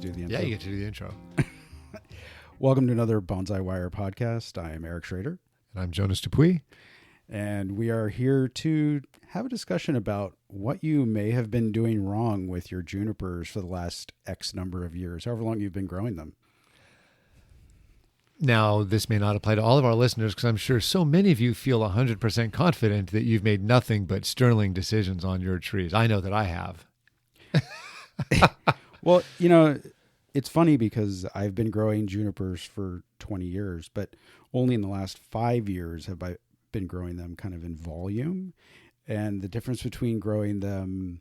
to do the intro. Yeah, you get to do the intro. Welcome to another Bonsai Wire podcast. I am Eric Schrader. And I'm Jonas Dupuis. And we are here to have a discussion about what you may have been doing wrong with your junipers for the last X number of years, however long you've been growing them. Now, this may not apply to all of our listeners because I'm sure so many of you feel 100% confident that you've made nothing but sterling decisions on your trees. I know that I have. Well, you know, it's funny because I've been growing junipers for 20 years, but only in the last 5 years have I been growing them kind of in volume. And the difference between growing them,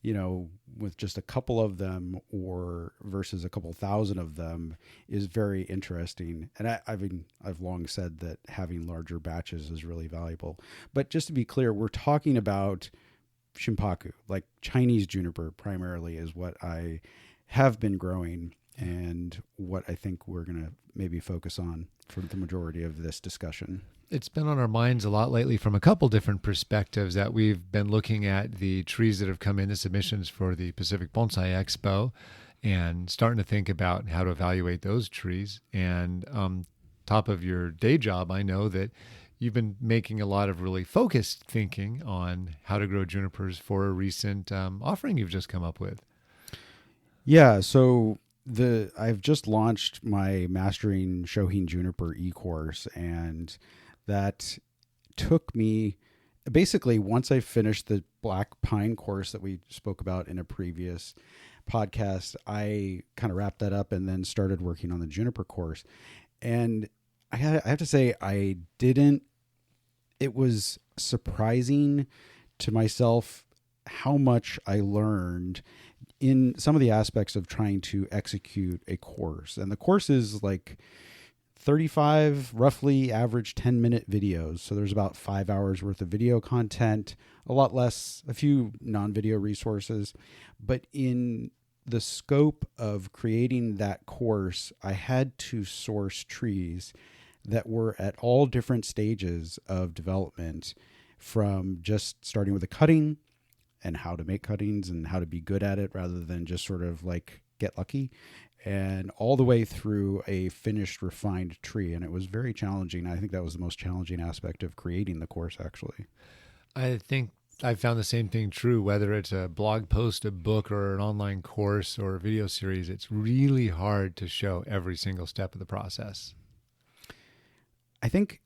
you know, with just a couple of them or versus a couple thousand of them is very interesting. And I've long said that having larger batches is really valuable. But just to be clear, we're talking about Shimpaku, like Chinese juniper primarily is what I have been growing and what I think we're going to maybe focus on for the majority of this discussion. It's been on our minds a lot lately from a couple different perspectives that we've been looking at the trees that have come into submissions for the Pacific Bonsai Expo and starting to think about how to evaluate those trees. And top of your day job, I know that you've been making a lot of really focused thinking on how to grow junipers for a recent offering you've just come up with. Yeah, so I've just launched my Mastering Shohin Juniper e-course, and that took me basically once I finished the Black Pine course that we spoke about in a previous podcast, I kind of wrapped that up and then started working on the Juniper course. And I have to say, it was surprising to myself how much I learned in some of the aspects of trying to execute a course. And the course is like 35 roughly average 10-minute videos. So there's about 5 hours worth of video content, a lot less, a few non-video resources. But in the scope of creating that course, I had to source trees that were at all different stages of development, from just starting with a cutting and how to make cuttings and how to be good at it rather than just sort of like get lucky, and all the way through a finished, refined tree. And it was very challenging. I think that was the most challenging aspect of creating the course, actually. I think I've found the same thing true, whether it's a blog post, a book, or an online course or a video series. It's really hard to show every single step of the process. I think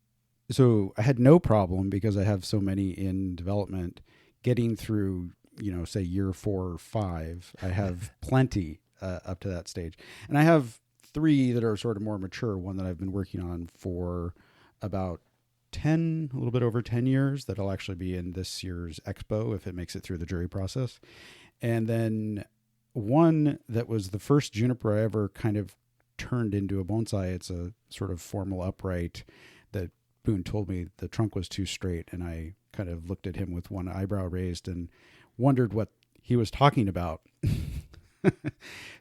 so. I had no problem because I have so many in development getting through, you know, say year 4 or 5. I have plenty up to that stage. And I have 3 that are sort of more mature, one that I've been working on for about a little bit over 10 years that'll actually be in this year's expo if it makes it through the jury process. And then one that was the first juniper I ever kind of turned into a bonsai. It's a sort of formal upright that Boone told me the trunk was too straight, and I kind of looked at him with one eyebrow raised and wondered what he was talking about.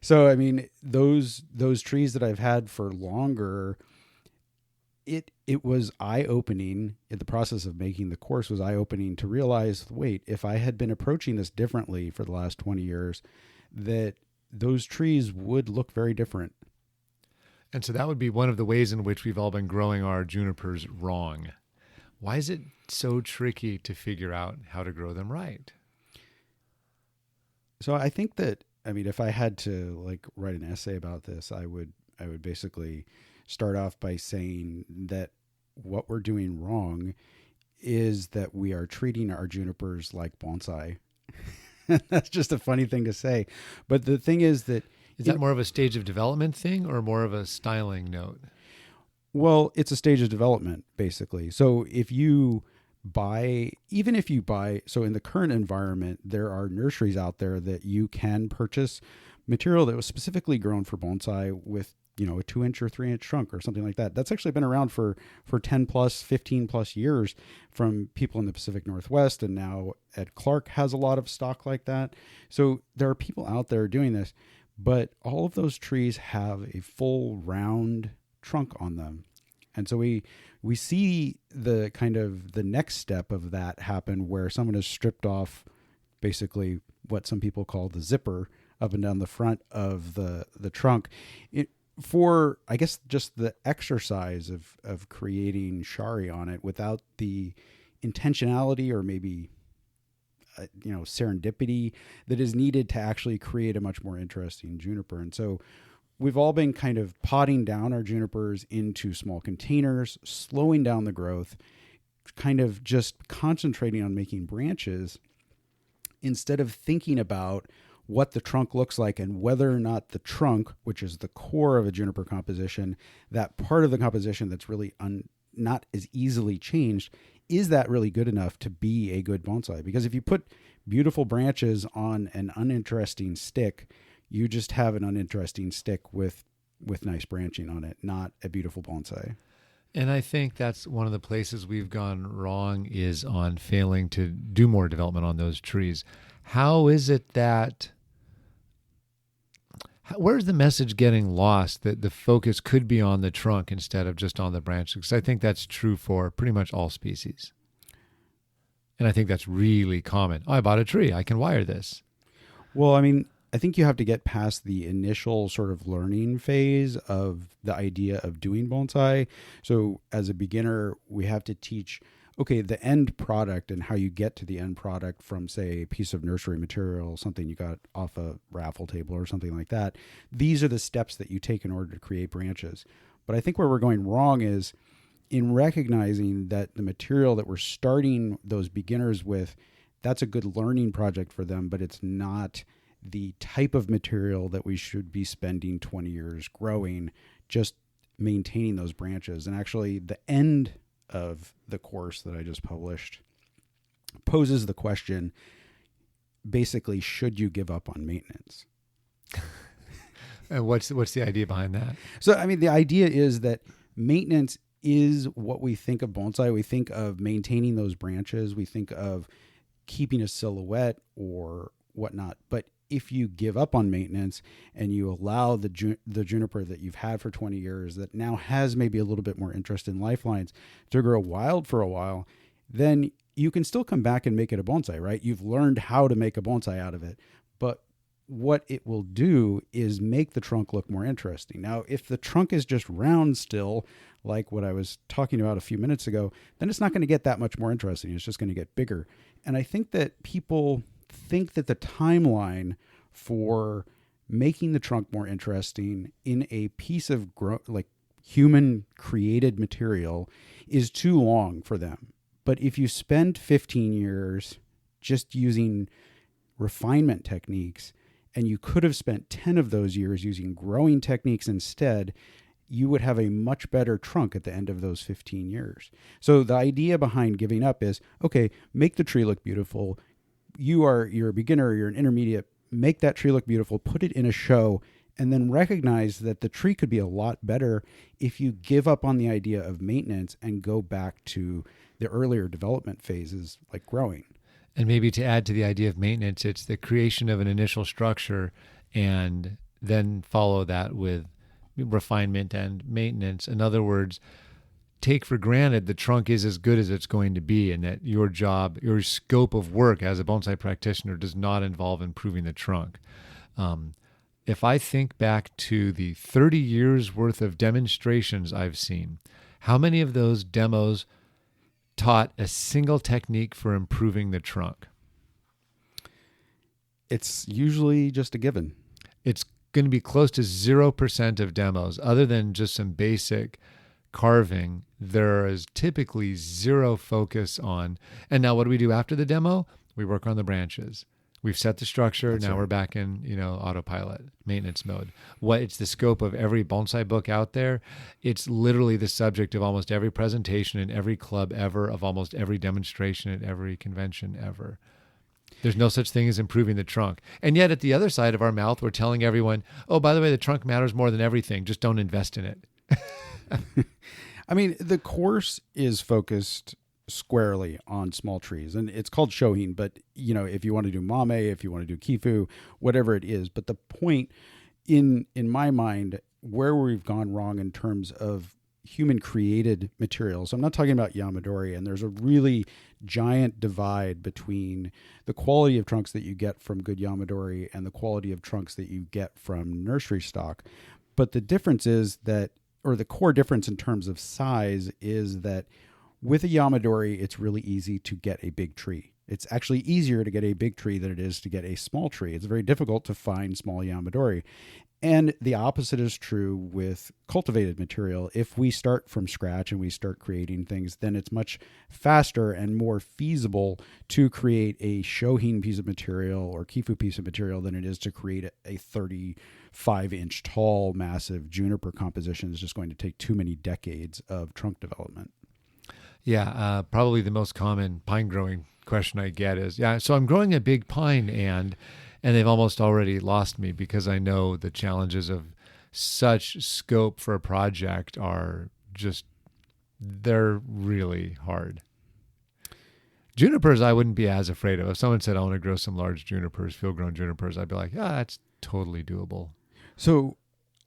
So, I mean, those trees that I've had for longer, it was eye-opening. In the process of making the course was eye-opening to realize, wait, if I had been approaching this differently for the last 20 years, that those trees would look very different. And so that would be one of the ways in which we've all been growing our junipers wrong. Why is it so tricky to figure out how to grow them right? So I think that, I mean, if I had to like write an essay about this, I would basically start off by saying that what we're doing wrong is that we are treating our junipers like bonsai. That's just a funny thing to say. But the thing is that... Is that more of a stage of development thing or more of a styling note? Well, it's a stage of development, basically. So if you buy, so in the current environment, there are nurseries out there that you can purchase material that was specifically grown for bonsai with, you know, a 2-inch or 3-inch trunk or something like that. That's actually been around for 10 plus, 15 plus years from people in the Pacific Northwest. And now Ed Clark has a lot of stock like that. So there are people out there doing this. But all of those trees have a full round trunk on them. And so we see the kind of the next step of that happen where someone has stripped off basically what some people call the zipper up and down the front of the trunk. For, I guess, just the exercise of creating shari on it without the intentionality or maybe serendipity that is needed to actually create a much more interesting juniper. And so we've all been kind of potting down our junipers into small containers, slowing down the growth, kind of just concentrating on making branches instead of thinking about what the trunk looks like and whether or not the trunk, which is the core of a juniper composition, that part of the composition that's really not as easily changed, is that really good enough to be a good bonsai? Because if you put beautiful branches on an uninteresting stick, you just have an uninteresting stick with nice branching on it, not a beautiful bonsai. And I think that's one of the places we've gone wrong, is on failing to do more development on those trees. How is it that, where's the message getting lost that the focus could be on the trunk instead of just on the branches? Because I think that's true for pretty much all species. And I think that's really common. Oh, I bought a tree. I can wire this. Well, I mean, I think you have to get past the initial sort of learning phase of the idea of doing bonsai. So as a beginner, we have to teach, okay, the end product and how you get to the end product from, say, a piece of nursery material, something you got off a raffle table or something like that. These are the steps that you take in order to create branches. But I think where we're going wrong is in recognizing that the material that we're starting those beginners with, that's a good learning project for them, but it's not the type of material that we should be spending 20 years growing, just maintaining those branches. And actually the end of the course that I just published poses the question, basically, should you give up on maintenance? And what's the idea behind that? So, I mean, the idea is that maintenance is what we think of bonsai. We think of maintaining those branches. We think of keeping a silhouette or whatnot. But if you give up on maintenance and you allow the juniper that you've had for 20 years that now has maybe a little bit more interest in lifelines to grow wild for a while, then you can still come back and make it a bonsai, right? You've learned how to make a bonsai out of it. But what it will do is make the trunk look more interesting. Now, if the trunk is just round still, like what I was talking about a few minutes ago, then it's not going to get that much more interesting. It's just going to get bigger. And I think that people think that the timeline for making the trunk more interesting in a piece of human created material is too long for them. But if you spend 15 years just using refinement techniques, and you could have spent 10 of those years using growing techniques instead, you would have a much better trunk at the end of those 15 years. So the idea behind giving up is, okay, make the tree look beautiful. You're a beginner, you're an intermediate, make that tree look beautiful, put it in a show, and then recognize that the tree could be a lot better if you give up on the idea of maintenance and go back to the earlier development phases like growing. And maybe to add to the idea of maintenance, it's the creation of an initial structure and then follow that with refinement and maintenance. In other words, take for granted the trunk is as good as it's going to be, and that your job, your scope of work as a bonsai practitioner does not involve improving the trunk. If I think back to the 30 years worth of demonstrations I've seen, how many of those demos taught a single technique for improving the trunk? It's usually just a given. It's going to be close to 0% of demos, other than just some basic carving. There is typically zero focus on, and now what do we do after the demo? We work on the branches. We've set the structure. That's now right. We're back in, autopilot maintenance mode. It's the scope of every bonsai book out there. It's literally the subject of almost every presentation in every club ever, of almost every demonstration at every convention ever. There's no such thing as improving the trunk. And yet at the other side of our mouth, we're telling everyone, oh, by the way, the trunk matters more than everything. Just don't invest in it. I mean, the course is focused squarely on small trees, and it's called shohin, but if you want to do mame, if you want to do kifu, whatever it is, but the point in my mind, where we've gone wrong in terms of human created materials. So I'm not talking about Yamadori, and there's a really giant divide between the quality of trunks that you get from good Yamadori and the quality of trunks that you get from nursery stock. But the difference is that, or the core difference in terms of size, is that with a Yamadori, it's really easy to get a big tree. It's actually easier to get a big tree than it is to get a small tree. It's very difficult to find small Yamadori. And the opposite is true with cultivated material. If we start from scratch and we start creating things, then it's much faster and more feasible to create a Shohin piece of material or Kifu piece of material than it is to create a 35-inch tall, massive juniper composition. It's just going to take too many decades of trunk development. Yeah, probably the most common pine growing question I get is, so I'm growing a big pine and they've almost already lost me because I know the challenges of such scope for a project are just, they're really hard. Junipers, I wouldn't be as afraid of. If someone said, I want to grow some large junipers, field-grown junipers, I'd be like, yeah, that's totally doable. So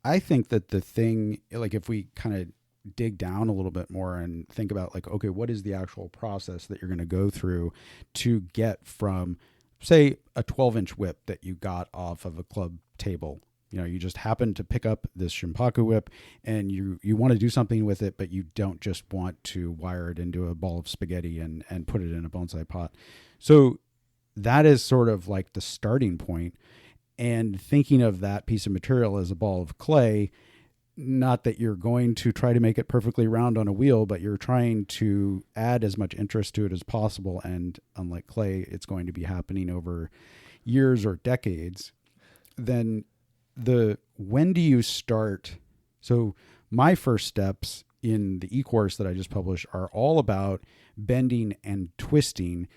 I think that the thing, like if we kind of dig down a little bit more and think about like, okay, what is the actual process that you're going to go through to get from, say, a 12-inch whip that you got off of a club table. You know, you just happen to pick up this Shimpaku whip and you want to do something with it, but you don't just want to wire it into a ball of spaghetti and put it in a bonsai pot. So that is sort of like the starting point. And thinking of that piece of material as a ball of clay, not that you're going to try to make it perfectly round on a wheel, but you're trying to add as much interest to it as possible. And unlike clay, it's going to be happening over years or decades. Then when do you start? So my first steps in the e-course that I just published are all about bending and twisting,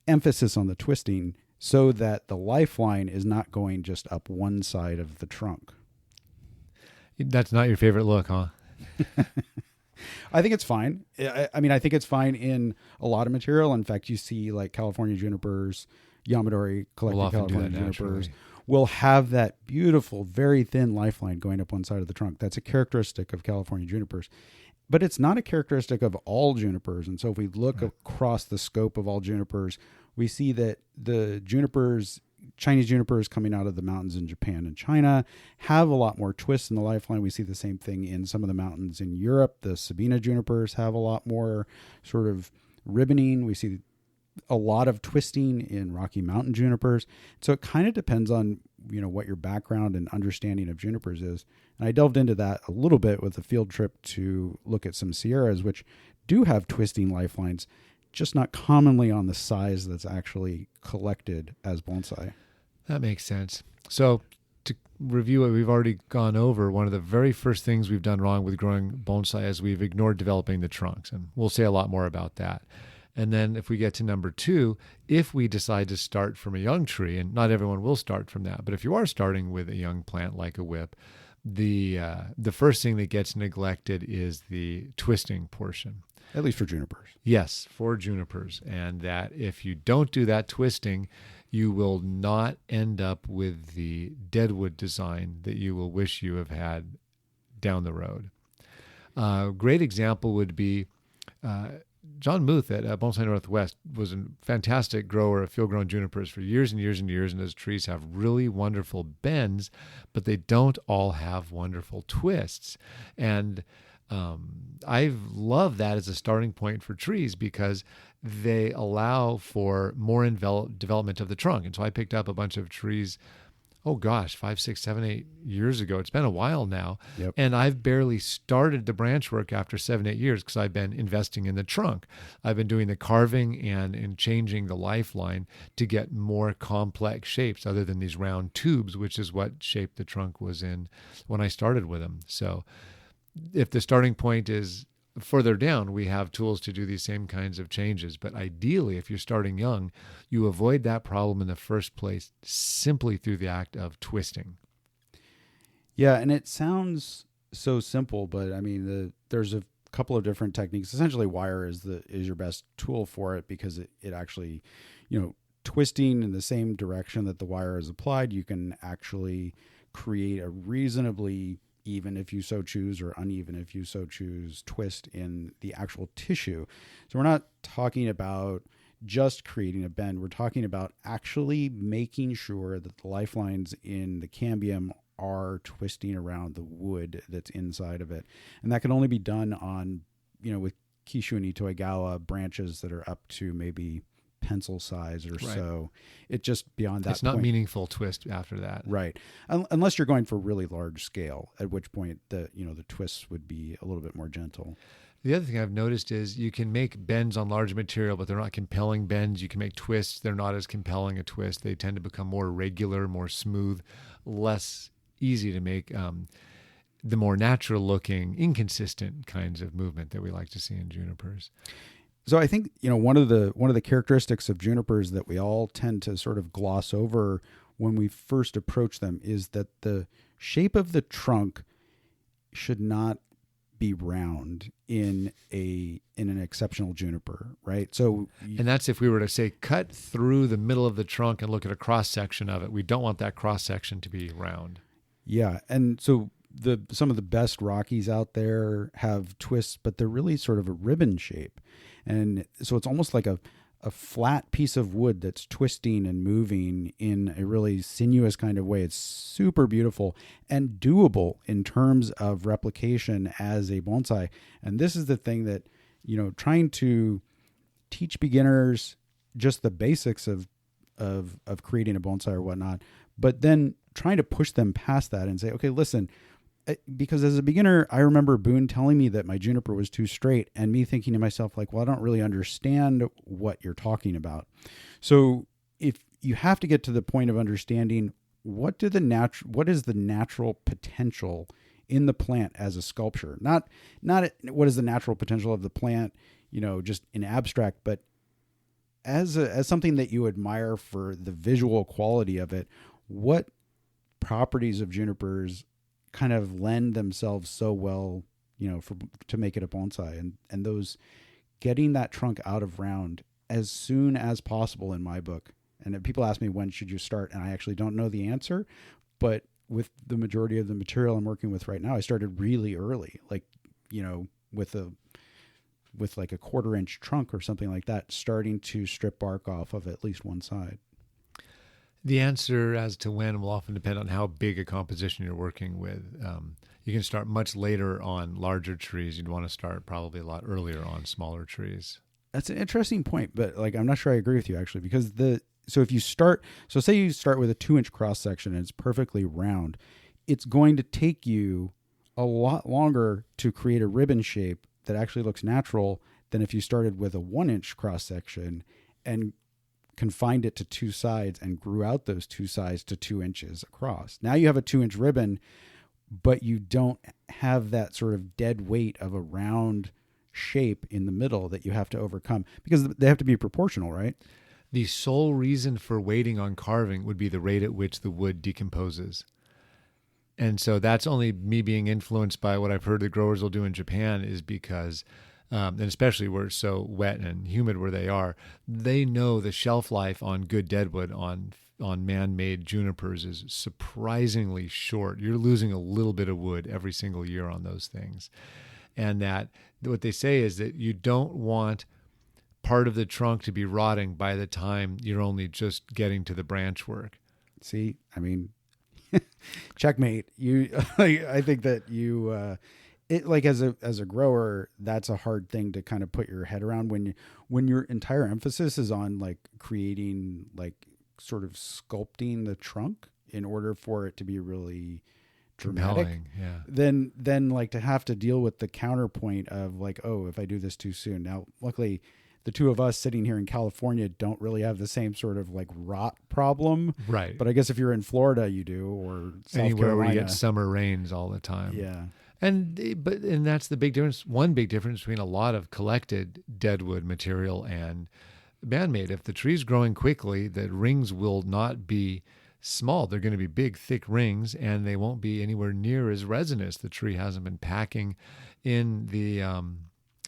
emphasis on the twisting, so that the lifeline is not going just up one side of the trunk. That's not your favorite look, huh? I think it's fine. I mean, I think it's fine in a lot of material. In fact, you see like California junipers, Yamadori, collected California junipers will have that beautiful, very thin lifeline going up one side of the trunk. That's a characteristic of California junipers. But it's not a characteristic of all junipers. And so if we look across the scope of all junipers, we see that the junipers, Chinese junipers coming out of the mountains in Japan and China, have a lot more twists in the lifeline. We see the same thing in some of the mountains in Europe. The Sabina junipers have a lot more sort of ribboning. We see a lot of twisting in Rocky Mountain junipers. So it kind of depends on, you know, what your background and understanding of junipers is. And I delved into that a little bit with a field trip to look at some Sierras, which do have twisting lifelines, just not commonly on the size that's actually collected as bonsai. That makes sense. So to review what we've already gone over, one of the very first things we've done wrong with growing bonsai is we've ignored developing the trunks. And we'll say a lot more about that. And then if we get to number 2, if we decide to start from a young tree, and not everyone will start from that, but if you are starting with a young plant like a whip, the first thing that gets neglected is the twisting portion. At least for junipers. Yes, for junipers. And that if you don't do that twisting, you will not end up with the deadwood design that you will wish you have had down the road. A great example would be John Muth at Bonsai Northwest was a fantastic grower of field-grown junipers for years and years and years, and his trees have really wonderful bends, but they don't all have wonderful twists. And I love that as a starting point for trees because they allow for more development of the trunk. And so I picked up a bunch of trees, 5, 6, 7, 8 years ago. It's been a while now. Yep. And I've barely started the branch work after 7, 8 years because I've been investing in the trunk. I've been doing the carving and changing the lifeline to get more complex shapes other than these round tubes, which is what shape the trunk was in when I started with them. So if the starting point is further down, we have tools to do these same kinds of changes. But ideally, if you're starting young, you avoid that problem in the first place simply through the act of twisting. Yeah, and it sounds so simple, but I mean, there's a couple of different techniques. Essentially, wire is your best tool for it because it actually, twisting in the same direction that the wire is applied, you can actually create a reasonably even if you so choose, or uneven if you so choose, twist in the actual tissue. So we're not talking about just creating a bend. We're talking about actually making sure that the lifelines in the cambium are twisting around the wood that's inside of it. And that can only be done on, with Kishu and Itoigawa branches that are up to maybe pencil size or so. It just beyond that it's not point, meaningful twist after that. Right. Unless you're going for really large scale, at which point the twists would be a little bit more gentle. The other thing I've noticed is you can make bends on large material, but they're not compelling bends. You can make twists. They're not as compelling a twist. They tend to become more regular, more smooth, less easy to make the more natural looking, inconsistent kinds of movement that we like to see in junipers. So I think, one of the characteristics of junipers that we all tend to sort of gloss over when we first approach them is that the shape of the trunk should not be round in an exceptional juniper, right? So, and that's if we were to say cut through the middle of the trunk and look at a cross section of it. We don't want that cross section to be round. Yeah, and so some of the best Rockies out there have twists, but they're really sort of a ribbon shape. And so it's almost like a flat piece of wood that's twisting and moving in a really sinuous kind of way. It's super beautiful and doable in terms of replication as a bonsai. And this is the thing that, trying to teach beginners just the basics of creating a bonsai or whatnot, but then trying to push them past that and say, okay, listen, because as a beginner, I remember Boone telling me that my juniper was too straight and me thinking to myself, like, well, I don't really understand what you're talking about. So if you have to get to the point of understanding what is the natural potential in the plant as a sculpture, not what is the natural potential of the plant, just in abstract, but as something that you admire for the visual quality of it, what properties of junipers kind of lend themselves so well, to make it a bonsai, and those getting that trunk out of round as soon as possible in my book. And people ask me, when should you start? And I actually don't know the answer, but with the majority of the material I'm working with right now, I started really early, like, with like a 1/4 inch trunk or something like that, starting to strip bark off of at least one side. The answer as to when will often depend on how big a composition you're working with. You can start much later on larger trees. You'd want to start probably a lot earlier on smaller trees. That's an interesting point, but I'm not sure I agree with you actually, because say you start with a 2-inch cross section and it's perfectly round, it's going to take you a lot longer to create a ribbon shape that actually looks natural than if you started with a 1-inch cross section and confined it to two sides and grew out those two sides to 2 inches across. Now you have a 2-inch ribbon, but you don't have that sort of dead weight of a round shape in the middle that you have to overcome, because they have to be proportional, right? The sole reason for waiting on carving would be the rate at which the wood decomposes. And so that's only me being influenced by what I've heard the growers will do in Japan, is because and especially where it's so wet and humid where they are, they know the shelf life on good deadwood on man-made junipers is surprisingly short. You're losing a little bit of wood every single year on those things. And that what they say is that you don't want part of the trunk to be rotting by the time you're only just getting to the branch work. See, checkmate. I think that as a grower, that's a hard thing to kind of put your head around when your entire emphasis is on like creating, like sort of sculpting the trunk in order for it to be really dramatic. Compelling, yeah. Then like to have to deal with the counterpoint of like, oh, if I do this too soon. Now, luckily, the two of us sitting here in California don't really have the same sort of like rot problem. Right. But I guess if you're in Florida, you do, or South anywhere Carolina, where you get summer rains all the time. Yeah. And that's the big difference. One big difference between a lot of collected deadwood material and man-made. If the tree's growing quickly, the rings will not be small. They're going to be big, thick rings, and they won't be anywhere near as resinous. The tree hasn't been packing in the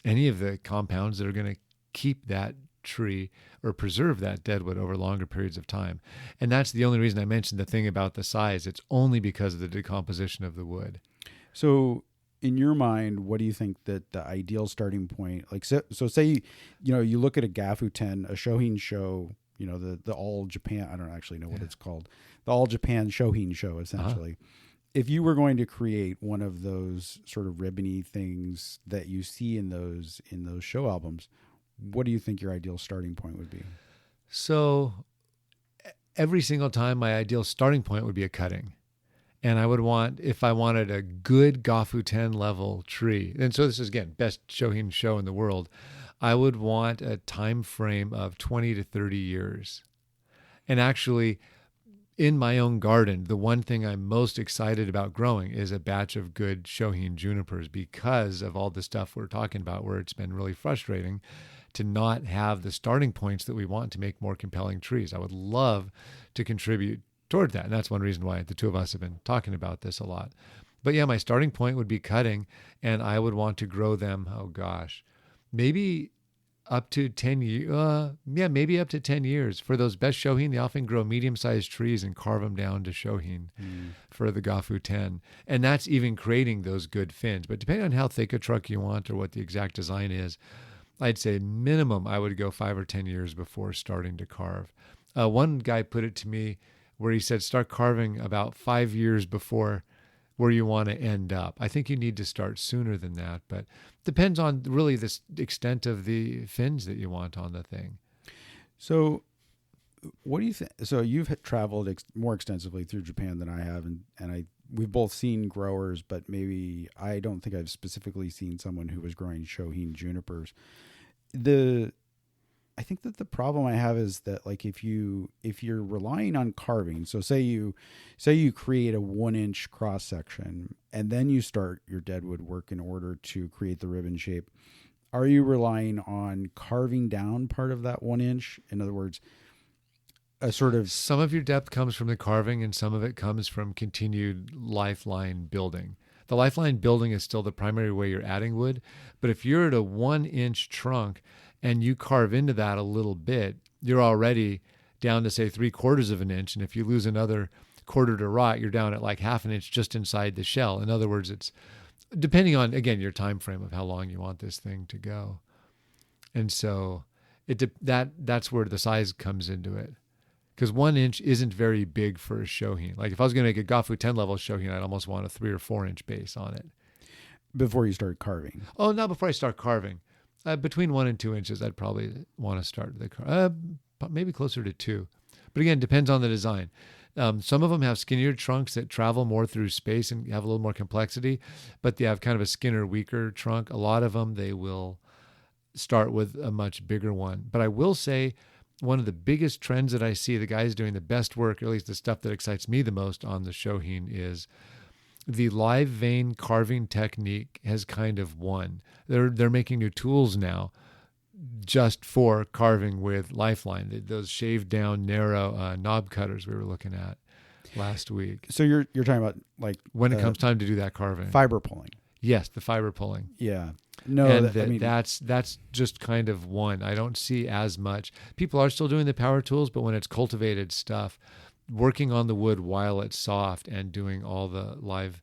any of the compounds that are going to keep that tree or preserve that deadwood over longer periods of time. And that's the only reason I mentioned the thing about the size. It's only because of the decomposition of the wood. So in your mind, what do you think that the ideal starting point, like, so say, you look at a Gafu-10, a Shohin show, the all Japan, I don't actually know what it's called, the all Japan Shohin show, essentially. If you were going to create one of those sort of ribbony things that you see in those show albums, what do you think your ideal starting point would be? So every single time, my ideal starting point would be a cutting. And I would want, if I wanted a good Gafu-10 level tree, and so this is, again, best Shohin show in the world, I would want a time frame of 20 to 30 years. And actually, in my own garden, the one thing I'm most excited about growing is a batch of good Shohin junipers, because of all the stuff we're talking about, where it's been really frustrating to not have the starting points that we want to make more compelling trees. I would love to contribute toward that. And that's one reason why the two of us have been talking about this a lot. But yeah, my starting point would be cutting, and I would want to grow them, maybe up to 10 years. Maybe up to 10 years. For those best Shohin, they often grow medium-sized trees and carve them down to Shohin for the Gafu-10. And that's even creating those good fins. But depending on how thick a trunk you want or what the exact design is, I'd say minimum I would go 5 or 10 years before starting to carve. One guy put it to me where he said, start carving about 5 years before where you want to end up. I think you need to start sooner than that, but depends on really the extent of the fins that you want on the thing. So what do you think? So you've traveled more extensively through Japan than I have, and we've both seen growers, but maybe I don't think I've specifically seen someone who was growing Shohin junipers. I think that the problem I have is that, like, if you're relying on carving, so say you create a 1-inch cross section and then you start your deadwood work in order to create the ribbon shape, are you relying on carving down part of that 1 inch? In other words, a sort of... Some of your depth comes from the carving, and some of it comes from continued lifeline building. The lifeline building is still the primary way you're adding wood, but if you're at a 1-inch trunk and you carve into that a little bit, you're already down to, say, 3/4 of an inch. And if you lose another quarter to rot, you're down at like 1/2 inch just inside the shell. In other words, it's depending on, again, your time frame of how long you want this thing to go. And so that's where the size comes into it. Because 1 inch isn't very big for a Shohin. Like if I was going to make a Gafu-10 level Shohin, I'd almost want a 3 or 4 inch base on it. Before you start carving? Oh, not before I start carving. Between 1 and 2 inches, I'd probably want to start the car. Maybe closer to 2. But again, depends on the design. Some of them have skinnier trunks that travel more through space and have a little more complexity, but they have kind of a skinnier, weaker trunk. A lot of them, they will start with a much bigger one. But I will say one of the biggest trends that I see, the guys doing the best work, or at least the stuff that excites me the most on the Shohin, is the live vein carving technique has kind of won. They're making new tools now just for carving with lifeline. Those shaved down narrow knob cutters we were looking at last week. So you're talking about, like, when it comes time to do that carving, fiber pulling. Yes, the fiber pulling. Yeah. No, and that's just kind of one. I don't see as much. People are still doing the power tools, but when it's cultivated stuff, working on the wood while it's soft and doing all the live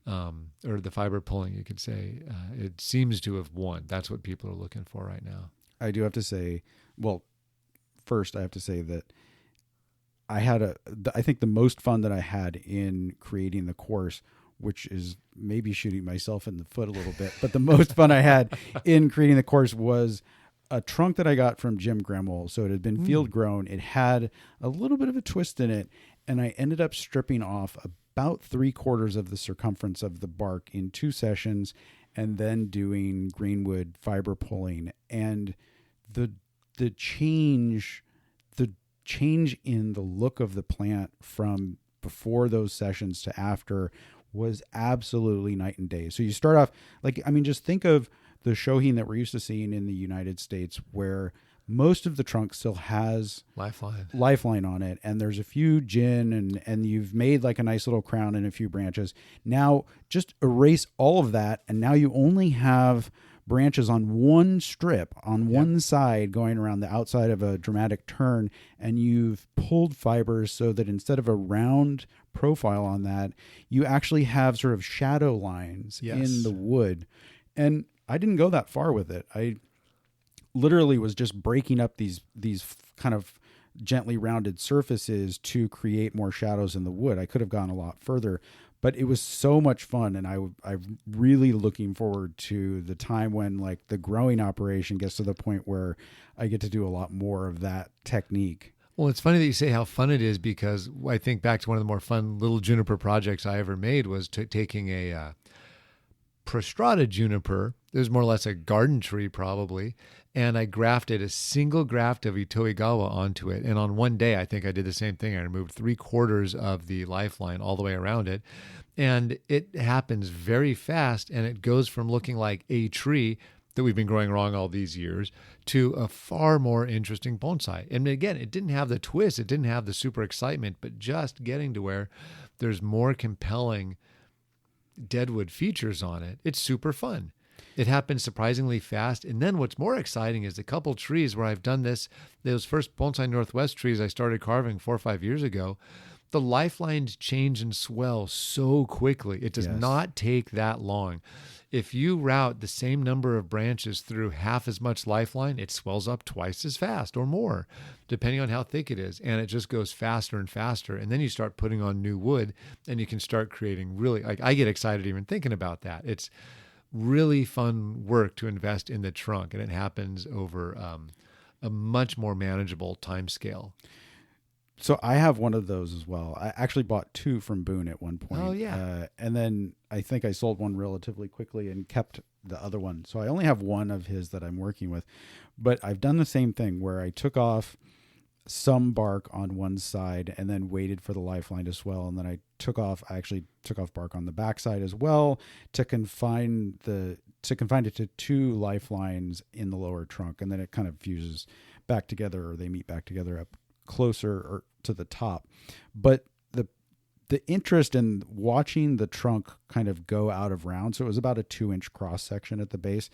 or the fiber pulling, you could say, it seems to have won. That's what people are looking for right now. I do have to say, well, first I have to say that I think the most fun that I had in creating the course, which is maybe shooting myself in the foot a little bit, but the most fun I had in creating the course was a trunk that I got from Jim Gremmel. So it had been field grown. It had a little bit of a twist in it, and I ended up stripping off about 3/4 of the circumference of the bark in 2 sessions, and then doing greenwood fiber pulling. And the change in the look of the plant from before those sessions to after was absolutely night and day. So you start off, just think of the Shohin that we're used to seeing in the United States, where most of the trunk still has lifeline on it, and there's a few gin, and you've made like a nice little crown and a few branches. Now just erase all of that, and now you only have branches on one strip, on one side, going around the outside of a dramatic turn, and you've pulled fibers so that instead of a round profile on that, you actually have sort of shadow lines in the wood. And I didn't go that far with it. I literally was just breaking up these kind of gently rounded surfaces to create more shadows in the wood. I could have gone a lot further, but it was so much fun. And I'm really looking forward to the time when like the growing operation gets to the point where I get to do a lot more of that technique. Well, it's funny that you say how fun it is, because I think back to one of the more fun little juniper projects I ever made was taking a prostrata juniper. It was more or less a garden tree probably. And I grafted a single graft of Itoigawa onto it. And on one day, I think I did the same thing. I removed 3/4 of the lifeline all the way around it. And it happens very fast. And it goes from looking like a tree that we've been growing wrong all these years to a far more interesting bonsai. And again, it didn't have the twist. It didn't have the super excitement, but just getting to where there's more compelling deadwood features on it. It's super fun. It happens surprisingly fast. And then what's more exciting is a couple trees where I've done this, those first Bonsai Northwest trees I started carving 4 or 5 years ago, the lifelines change and swell so quickly. It does not take that long. If you route the same number of branches through half as much lifeline, it swells up twice as fast or more, depending on how thick it is. And it just goes faster and faster. And then you start putting on new wood and you can start creating really, like, I get excited even thinking about that. It's really fun work to invest in the trunk, and it happens over a much more manageable time scale. So I have one of those as well. I actually bought 2 from Boone at one point. Oh, yeah. And then I think I sold one relatively quickly and kept the other one. So I only have one of his that I'm working with. But I've done the same thing where I took off some bark on one side and then waited for the lifeline to swell. And then I actually took off bark on the backside as well to confine it to 2 lifelines in the lower trunk. And then it kind of fuses back together, or they meet back together up closer or to the top. But the interest in watching the trunk kind of go out of round, so it was about a 2-inch cross section at the base,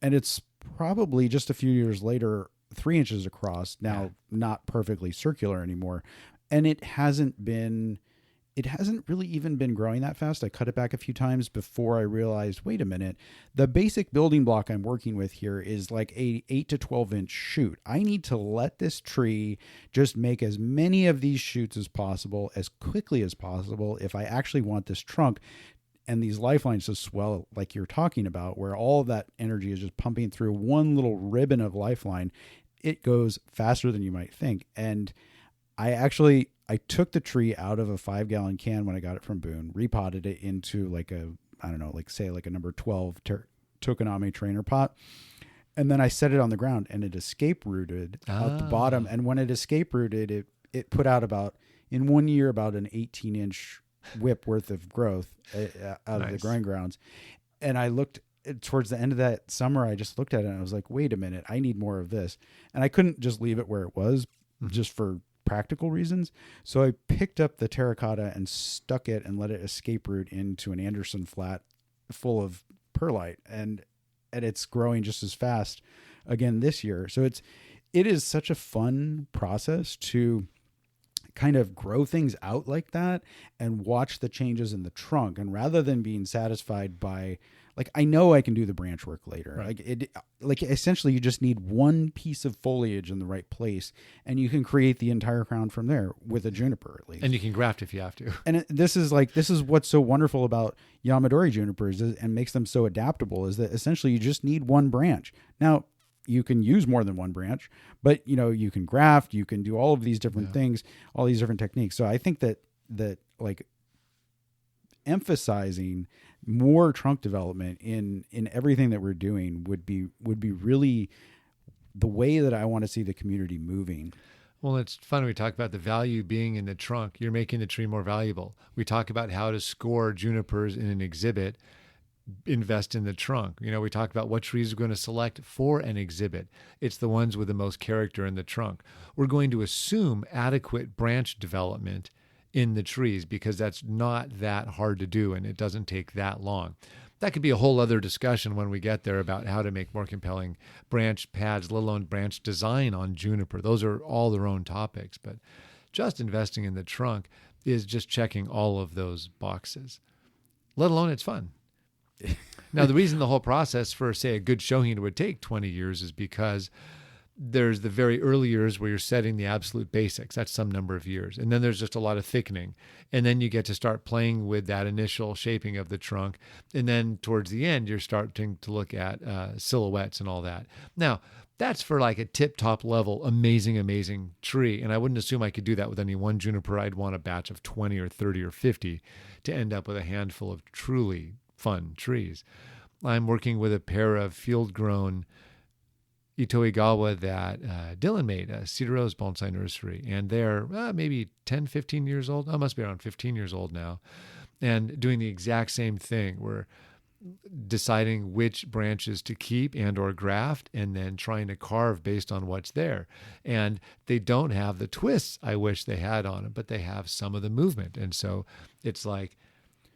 and it's probably just a few years later 3 inches across, now not perfectly circular anymore, and it hasn't really even been growing that fast. I cut it back a few times before I realized, wait a minute, the basic building block I'm working with here is like a 8 to 12 inch shoot. I need to let this tree just make as many of these shoots as possible, as quickly as possible, if I actually want this trunk and these lifelines to swell like you're talking about, where all of that energy is just pumping through one little ribbon of lifeline. It goes faster than you might think. And I took the tree out of a 5-gallon can when I got it from Boone, repotted it into like a number 12 tokonami trainer pot. And then I set it on the ground and it escape rooted out the bottom. And when it escape rooted, it put out in 1 year, about an 18-inch whip worth of growth out of the growing grounds. And I looked towards the end of that summer, I just looked at it and I was like, wait a minute, I need more of this. And I couldn't just leave it where it was just for practical reasons. So I picked up the terracotta and stuck it and let it escape root into an Anderson flat full of perlite, and it's growing just as fast again this year. So it is such a fun process to kind of grow things out like that and watch the changes in the trunk. And rather than being satisfied by, like, I know I can do the branch work later. Right. Like essentially you just need one piece of foliage in the right place and you can create the entire crown from there with a juniper at least. And you can graft if you have to. And this is what's so wonderful about Yamadori junipers and makes them so adaptable, is that essentially you just need one branch. Now, you can use more than one branch, but you can graft, you can do all of these different things, all these different techniques. So I think that like emphasizing more trunk development in everything that we're doing would be really the way that I want to see the community moving. Well, it's fun. We talk about the value being in the trunk. You're making the tree more valuable. We talk about how to score junipers in an exhibit. Invest in the trunk. We talk about what trees we're going to select for an exhibit. It's the ones with the most character in the trunk. We're going to assume adequate branch development in the trees because that's not that hard to do and it doesn't take that long. that could be a whole other discussion when we get there about how to make more compelling branch pads, let alone branch design on juniper. Those are all their own topics, but just investing in the trunk is just checking all of those boxes, let alone it's fun. Now, the reason the whole process for, say, a good shohin would take 20 years is because there's the very early years where you're setting the absolute basics. That's some number of years. And then there's just a lot of thickening. And then you get to start playing with that initial shaping of the trunk. And then towards the end, you're starting to look at silhouettes and all that. Now, that's for like a tip-top level, amazing, amazing tree. And I wouldn't assume I could do that with any one juniper. I'd want a batch of 20 or 30 or 50 to end up with a handful of truly fun trees. I'm working with a pair of field-grown Itoigawa that Dylan made, a Cedar Rose Bonsai Nursery. And they're maybe 10, 15 years old. I must be around 15 years old now. And doing the exact same thing. We're deciding which branches to keep and or graft, and then trying to carve based on what's there. And they don't have the twists I wish they had on them, but they have some of the movement. And so it's like,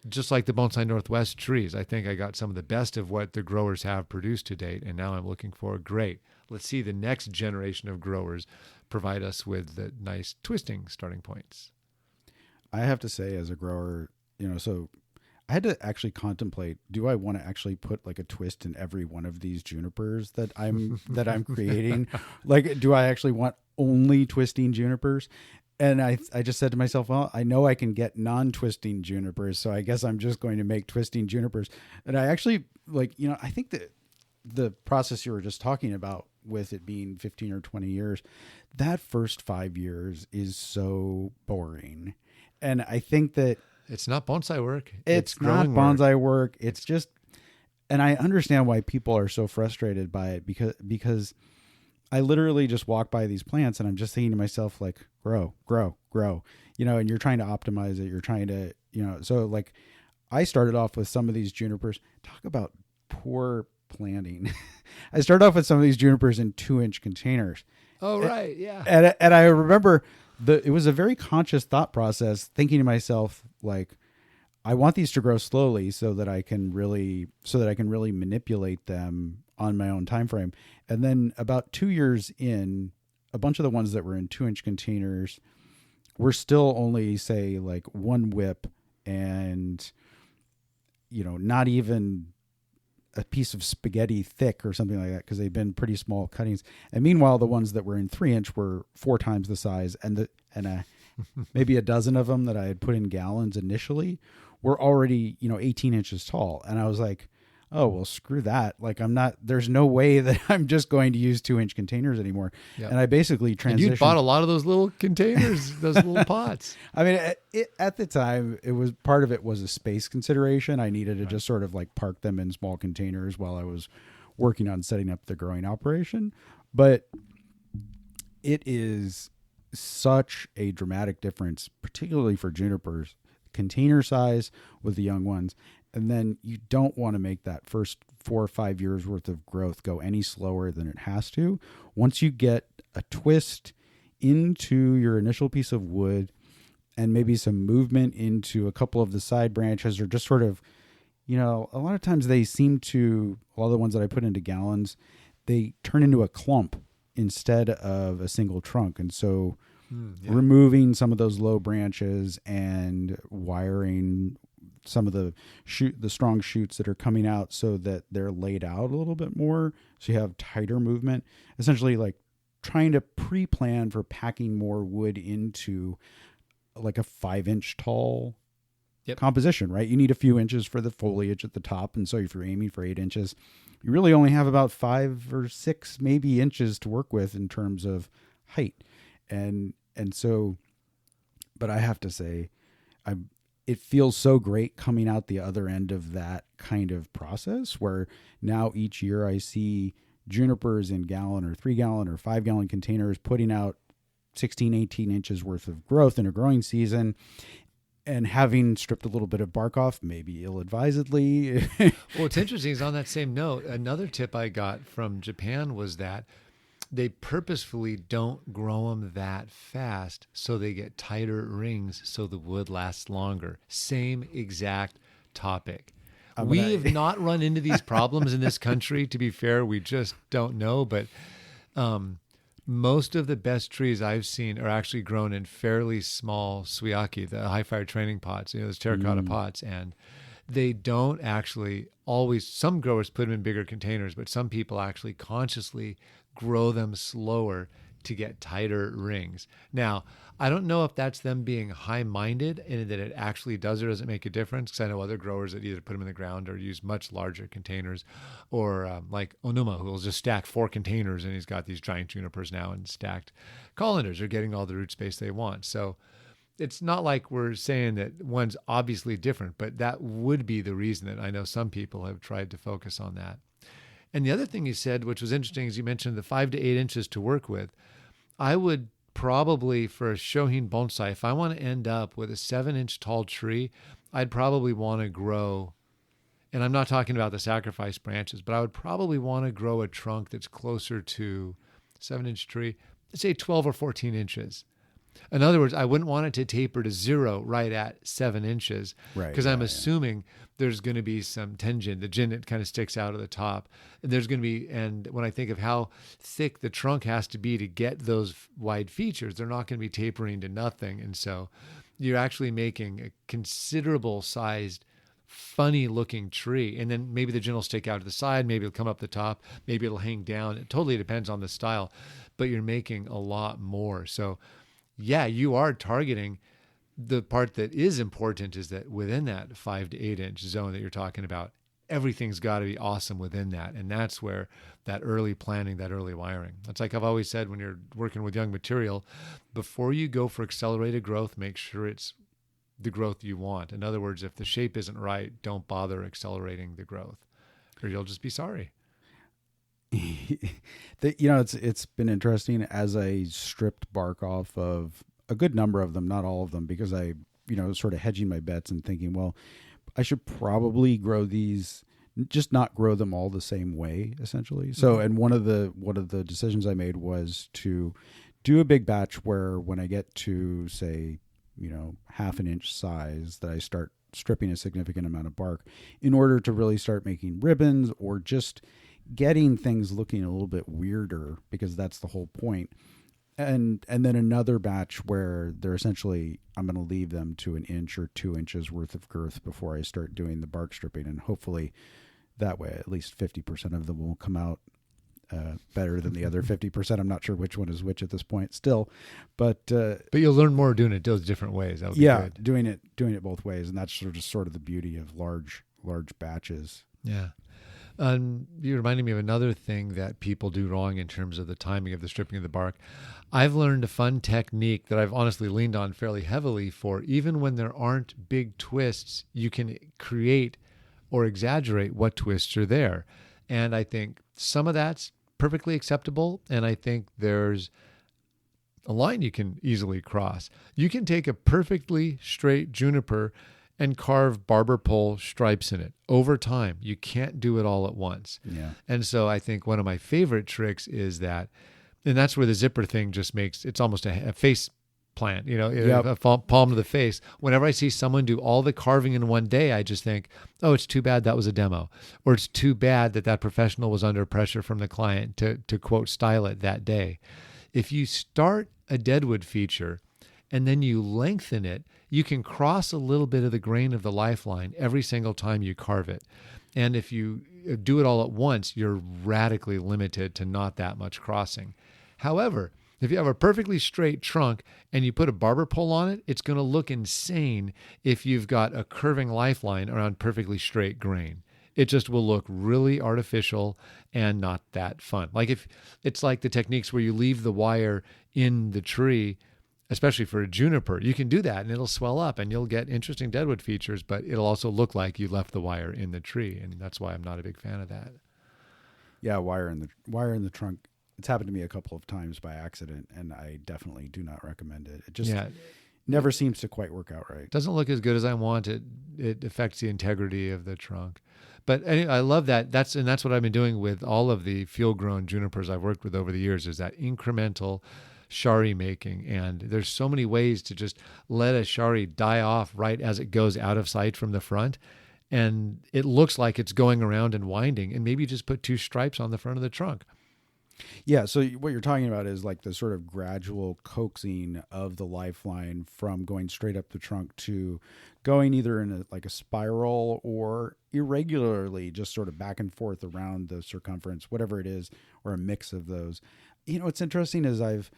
just like the Bonsai Northwest trees, I think I got some of the best of what the growers have produced to date. And now I'm looking for, great, let's see the next generation of growers provide us with the nice twisting starting points. I have to say, as a grower, so I had to actually contemplate, do I want to actually put like a twist in every one of these junipers that I'm creating? Like, do I actually want only twisting junipers? And I just said to myself, well, I know I can get non-twisting junipers, so I guess I'm just going to make twisting junipers. And I actually, I think that the process you were just talking about with it being 15 or 20 years, that first 5 years is so boring. And I think that it's not bonsai work. It's not bonsai work. It's just, and I understand why people are so frustrated by it because I literally just walk by these plants and I'm just thinking to myself, like, grow, and you're trying to optimize it. You're trying to, so like I started off with some of these junipers. Talk about poor planting. I started off with some of these junipers in 2-inch containers. Oh, right. Yeah. And I remember it was a very conscious thought process, thinking to myself, like, I want these to grow slowly so that I can really manipulate them on my own time frame. And then about 2 years in, a bunch of the ones that were in 2-inch containers were still only, say, like 1 whip and, not even a piece of spaghetti thick or something like that, because they've been pretty small cuttings. And meanwhile, the ones that were in 3-inch were 4 times the size, and maybe a dozen of them that I had put in gallons initially were already 18 inches tall. And I was like, oh, well, screw that. Like, there's no way that I'm just going to use 2-inch containers anymore. Yep. And I basically transitioned. And you bought a lot of those little containers, those little pots. I mean, at the time, part of it was a space consideration. I needed to just sort of like park them in small containers while I was working on setting up the growing operation. But it is such a dramatic difference, particularly for junipers, container size with the young ones. And then you don't want to make that first 4 or 5 years worth of growth go any slower than it has to. Once you get a twist into your initial piece of wood and maybe some movement into a couple of the side branches, or just sort of, a lot of times a lot of the ones that I put into gallons, they turn into a clump instead of a single trunk. And so removing some of those low branches and wiring some of the strong shoots that are coming out so that they're laid out a little bit more, so you have tighter movement, essentially like trying to pre-plan for packing more wood into like a 5-inch tall composition, right? You need a few inches for the foliage at the top. And so if you're aiming for 8 inches, you really only have about 5 or 6 maybe inches to work with in terms of height. And so, but I have to say, it feels so great coming out the other end of that kind of process, where now each year I see junipers in gallon or 3-gallon or 5-gallon containers putting out 16, 18 inches worth of growth in a growing season, and having stripped a little bit of bark off, maybe ill-advisedly. Well, what's interesting is, on that same note, another tip I got from Japan was that they purposefully don't grow them that fast so they get tighter rings so the wood lasts longer. Same exact topic. We have not run into these problems in this country. To be fair, we just don't know. But most of the best trees I've seen are actually grown in fairly small suyaki, the high fire training pots, those terracotta pots. And they don't actually always, some growers put them in bigger containers, but some people actually consciously grow them slower to get tighter rings. Now, I don't know if that's them being high-minded and that it actually does or doesn't make a difference, because I know other growers that either put them in the ground or use much larger containers, or like Onuma, who will just stack 4 containers, and he's got these giant junipers now, and stacked colanders are getting all the root space they want. So it's not like we're saying that one's obviously different, but that would be the reason that I know some people have tried to focus on that. And the other thing you said, which was interesting, is you mentioned the 5 to 8 inches to work with. I would probably, for a Shohin bonsai, if I want to end up with a 7-inch tall tree, I'd probably want to grow, and I'm not talking about the sacrifice branches, but I would probably want to grow a trunk that's closer to 7-inch tree, let's say 12 or 14 inches. In other words, I wouldn't want it to taper to 0 right at 7 inches, because I'm assuming there's going to be some tension, the jin that kind of sticks out of the top. And there's going to be, and when I think of how thick the trunk has to be to get those wide features, they're not going to be tapering to nothing. And so you're actually making a considerable sized, funny looking tree. And then maybe the jin will stick out to the side, maybe it'll come up the top, maybe it'll hang down. It totally depends on the style, but you're making a lot more. So yeah, you are targeting. The part that is important is that within that 5 to 8 inch zone that you're talking about, everything's got to be awesome within that. And that's where that early planning, that early wiring. That's like I've always said, when you're working with young material, before you go for accelerated growth, make sure it's the growth you want. In other words, if the shape isn't right, don't bother accelerating the growth, or you'll just be sorry. It's been interesting as I stripped bark off of a good number of them, not all of them, because I, sort of hedging my bets and thinking, well, I should probably grow these, just not grow them all the same way, essentially. So, and one of the decisions I made was to do a big batch where when I get to, say, half an inch size, that I start stripping a significant amount of bark in order to really start making ribbons, or just getting things looking a little bit weirder, because that's the whole point. And then another batch where they're essentially, I'm going to leave them to 1 inch or 2 inches worth of girth before I start doing the bark stripping. And hopefully that way, at least 50% of them will come out better than the other 50%. I'm not sure which one is which at this point still, but you'll learn more doing it those different ways. That would be good. doing it both ways. And that's sort of the beauty of large batches. Yeah. You reminded me of another thing that people do wrong in terms of the timing of the stripping of the bark. I've learned a fun technique that I've honestly leaned on fairly heavily for, even when there aren't big twists, you can create or exaggerate what twists are there. And I think some of that's perfectly acceptable. And I think there's a line you can easily cross. You can take a perfectly straight juniper and carve barber pole stripes in it over time. You can't do it all at once. Yeah. And so I think one of my favorite tricks is that, and that's where the zipper thing just makes, it's almost a face plant, a palm to the face. Whenever I see someone do all the carving in one day, I just think, oh, it's too bad that was a demo. Or it's too bad that professional was under pressure from the client to quote, style it that day. If you start a deadwood feature and then you lengthen it, you can cross a little bit of the grain of the lifeline every single time you carve it. And if you do it all at once, you're radically limited to not that much crossing. However, if you have a perfectly straight trunk and you put a barber pole on it, it's going to look insane if you've got a curving lifeline around perfectly straight grain. It just will look really artificial and not that fun. Like if it's like the techniques where you leave the wire in the tree, especially for a juniper, you can do that and it'll swell up and you'll get interesting deadwood features, but it'll also look like you left the wire in the tree. And that's why I'm not a big fan of that. Yeah. Wire in the trunk. It's happened to me a couple of times by accident, and I definitely do not recommend it. It just never seems to quite work out right. Doesn't look as good as I want. It affects the integrity of the trunk. But anyway, I love that. That's what I've been doing with all of the field-grown junipers I've worked with over the years, is that incremental shari making. And there's so many ways to just let a shari die off right as it goes out of sight from the front. and it looks like it's going around and winding, and maybe just put 2 stripes on the front of the trunk. Yeah, so what you're talking about is like the sort of gradual coaxing of the lifeline from going straight up the trunk to going either in like a spiral or irregularly, just sort of back and forth around the circumference, whatever it is, or a mix of those. What's interesting is I've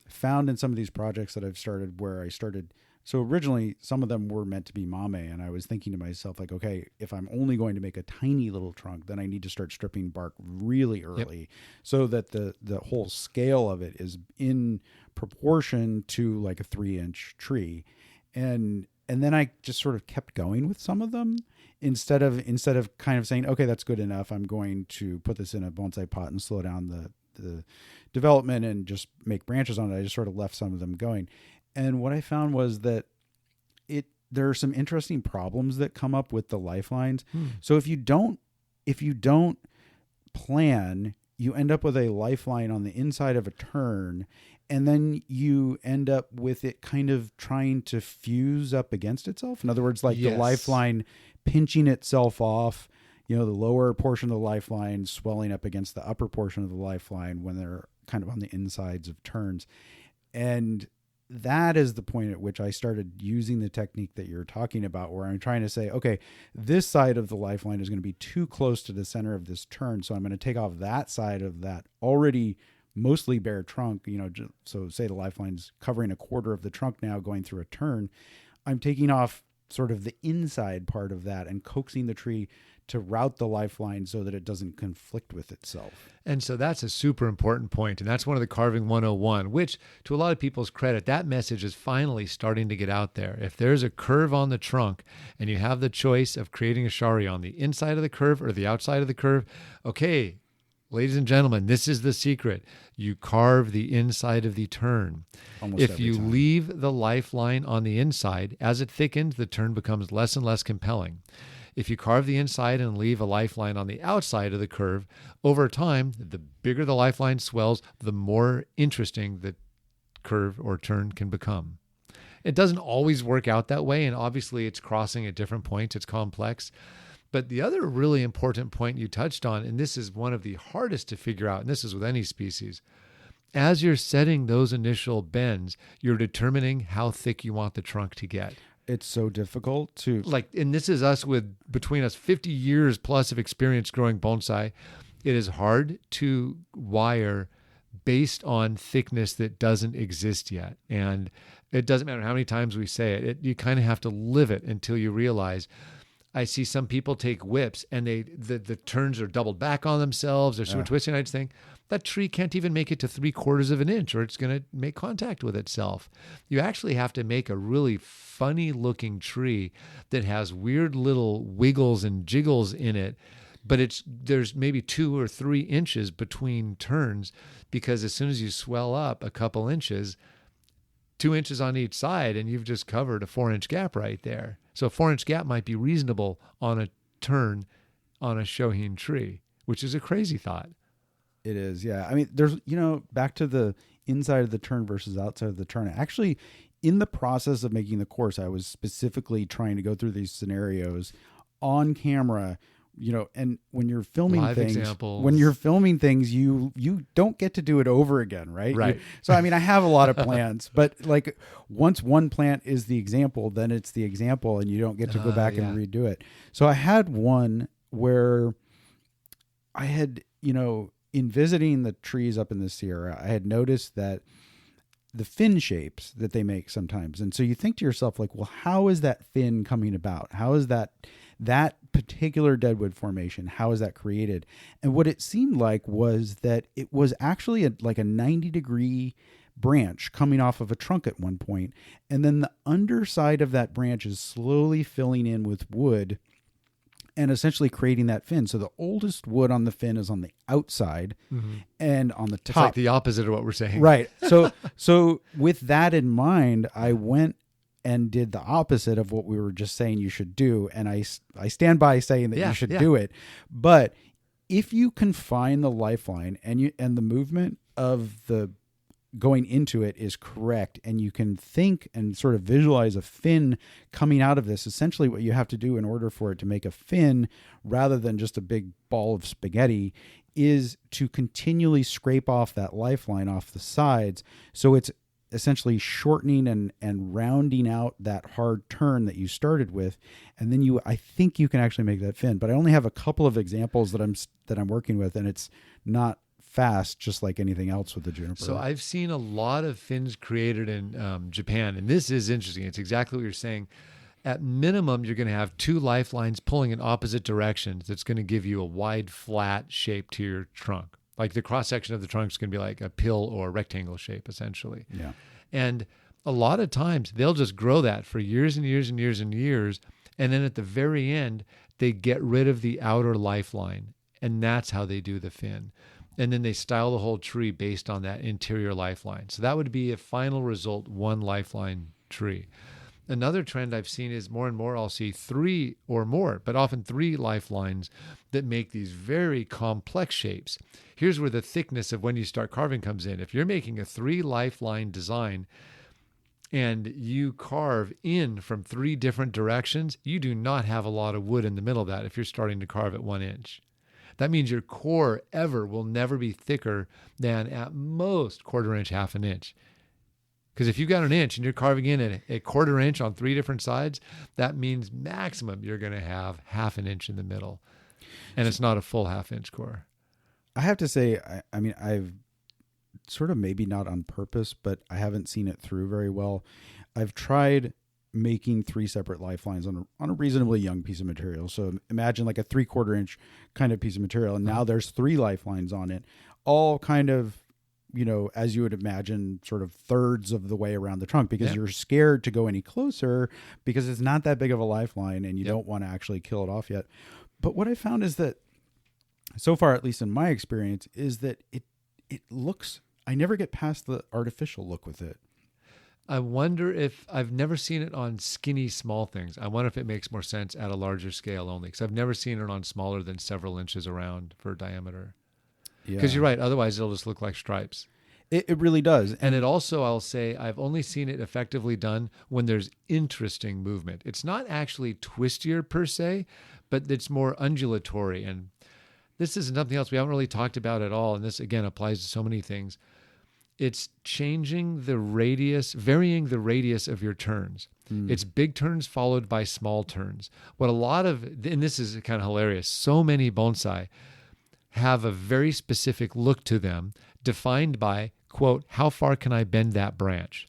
found in some of these projects that I've started where I started. So originally, some of them were meant to be mame, and I was thinking to myself, like, okay, if I'm only going to make a tiny little trunk, then I need to start stripping bark really early, so that the whole scale of it is in proportion to like a 3-inch tree, and then I just sort of kept going with some of them instead of kind of saying, okay, that's good enough. I'm going to put this in a bonsai pot and slow down the development and just make branches on it. I just sort of left some of them going. And what I found was that there are some interesting problems that come up with the lifelines. So if you don't plan, you end up with a lifeline on the inside of a turn, and then you end up with it kind of trying to fuse up against itself. In other words, like the lifeline pinching itself off, the lower portion of the lifeline swelling up against the upper portion of the lifeline when they're kind of on the insides of turns. And that is the point at which I started using the technique that you're talking about, where I'm trying to say, okay, this side of the lifeline is going to be too close to the center of this turn. So I'm going to take off that side of that already mostly bare trunk, so say the lifeline's covering a quarter of the trunk now going through a turn. I'm taking off sort of the inside part of that and coaxing the tree to route the lifeline so that it doesn't conflict with itself. And so that's a super important point. And that's one of the Carving 101, which to a lot of people's credit, that message is finally starting to get out there. If there's a curve on the trunk and you have the choice of creating a shari on the inside of the curve or the outside of the curve, okay, ladies and gentlemen, this is the secret. You carve the inside of the turn. If you leave the lifeline on the inside, as it thickens, the turn becomes less and less compelling. If you carve the inside and leave a lifeline on the outside of the curve, over time, the bigger the lifeline swells, the more interesting the curve or turn can become. It doesn't always work out that way, and obviously it's crossing at different points. It's complex. But the other really important point you touched on, and this is one of the hardest to figure out, and this is with any species, as you're setting those initial bends, you're determining how thick you want the trunk to get. It's so difficult to and this is us with between us 50 years plus of experience growing bonsai. It is hard to wire based on thickness that doesn't exist yet. And it doesn't matter how many times we say it, you kind of have to live it until you realize. I see some people take whips and the turns are doubled back on themselves. They're super twisting. I just think that tree can't even make it to 3/4 of an inch or it's going to make contact with itself. You actually have to make a really funny looking tree that has weird little wiggles and jiggles in it, but there's maybe 2 or 3 inches between turns, because as soon as you swell up a couple inches, 2 inches on each side, and you've just covered a 4-inch gap right there. So a 4-inch gap might be reasonable on a turn on a shohin tree, which is a crazy thought. It is, yeah. I mean, there's, back to the inside of the turn versus outside of the turn. Actually, in the process of making the course, I was specifically trying to go through these scenarios on camera, and when you're filming things, you don't get to do it over again, right? Right. So, I mean, I have a lot of plants, but like once one plant is the example, then it's the example and you don't get to go back and redo it. So I had one where I had, in visiting the trees up in the Sierra, I had noticed that the fin shapes that they make sometimes. And so you think to yourself, like, well, how is that fin coming about? How is that particular deadwood formation, how is that created? And what it seemed like was that it was actually like a 90-degree branch coming off of a trunk at one point. And then the underside of that branch is slowly filling in with wood and essentially creating that fin. So the oldest wood on the fin is on the outside, and on the top. It's like the opposite of what we're saying. Right. So with that in mind, I went and did the opposite of what we were just saying you should do. And I stand by saying that you should do it. But if you confine the lifeline and the movement of the going into it is correct, and you can think and sort of visualize a fin coming out of this. Essentially what you have to do in order for it to make a fin rather than just a big ball of spaghetti is to continually scrape off that lifeline off the sides. So it's essentially shortening and rounding out that hard turn that you started with. And then I think you can actually make that fin, but I only have a couple of examples that I'm working with, and it's not fast, just like anything else with the juniper. So I've seen a lot of fins created in Japan, and this is interesting. It's exactly what you're saying. At minimum, you're going to have two lifelines pulling in opposite directions. That's going to give you a wide, flat shape to your trunk. Like the cross section of the trunk is going to be like a pill or rectangle shape, essentially. Yeah. And a lot of times they'll just grow that for years and years and years and years. And then at the very end, they get rid of the outer lifeline. And that's how they do the fin. And then they style the whole tree based on that interior lifeline. So that would be a final result, one lifeline tree. Another trend I've seen is more and more I'll see three or more, but often three lifelines that make these very complex shapes. Here's where the thickness of when you start carving comes in. If you're making a 3 lifeline design and you carve in from 3 different directions, you do not have a lot of wood in the middle of that if you're starting to carve at 1 inch. That means your core will never be thicker than at most 1/4 inch, 1/2 inch. Because if you've got 1 inch and you're carving in at a 1/4 inch on 3 different sides, that means maximum you're going to have 1/2 inch in the middle. And it's not a full 1/2 inch core. I have to say, I mean, I've sort of, maybe not on purpose, but I haven't seen it through very well. I've tried making 3 separate lifelines on a reasonably young piece of material. So imagine like a 3/4 inch kind of piece of material. And now there's 3 lifelines on it, all kind of, as you would imagine, sort of thirds of the way around the trunk, because you're scared to go any closer because it's not that big of a lifeline and you don't want to actually kill it off yet. But what I found is that so far, at least in my experience, is that it looks, I never get past the artificial look with it. I wonder if, I've never seen it on skinny small things. I wonder if it makes more sense at a larger scale only, because I've never seen it on smaller than several inches around for diameter. Because you're right, otherwise it'll just look like stripes. It really does. And it also, I'll say, I've only seen it effectively done when there's interesting movement. It's not actually twistier per se, but it's more undulatory. And this is something else we haven't really talked about at all. And this, again, applies to so many things. It's changing the radius, varying the radius of your turns. It's big turns followed by small turns. What a lot of, and this is kind of hilarious, so many bonsai have a very specific look to them, defined by, quote, how far can I bend that branch?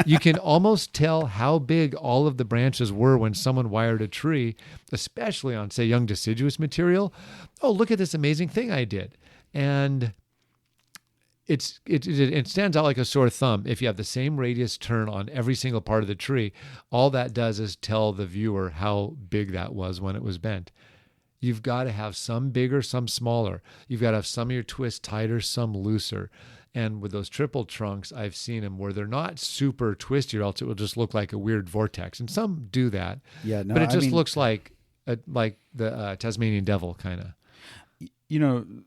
You can almost tell how big all of the branches were when someone wired a tree, especially on, say, young deciduous material. Oh, look at this amazing thing I did. And it stands out like a sore thumb. If you have the same radius turn on every single part of the tree, all that does is tell the viewer how big that was when it was bent. You've got to have some bigger, some smaller. You've got to have some of your twists tighter, some looser. And with those triple trunks, I've seen them where they're not super twisty, or else it will just look like a weird vortex. And some do that. Yeah, no, but it just looks like the Tasmanian devil kind of.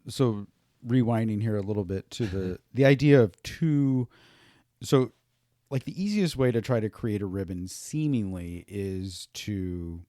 So rewinding here a little bit to the idea of 2. So like the easiest way to try to create a ribbon seemingly is to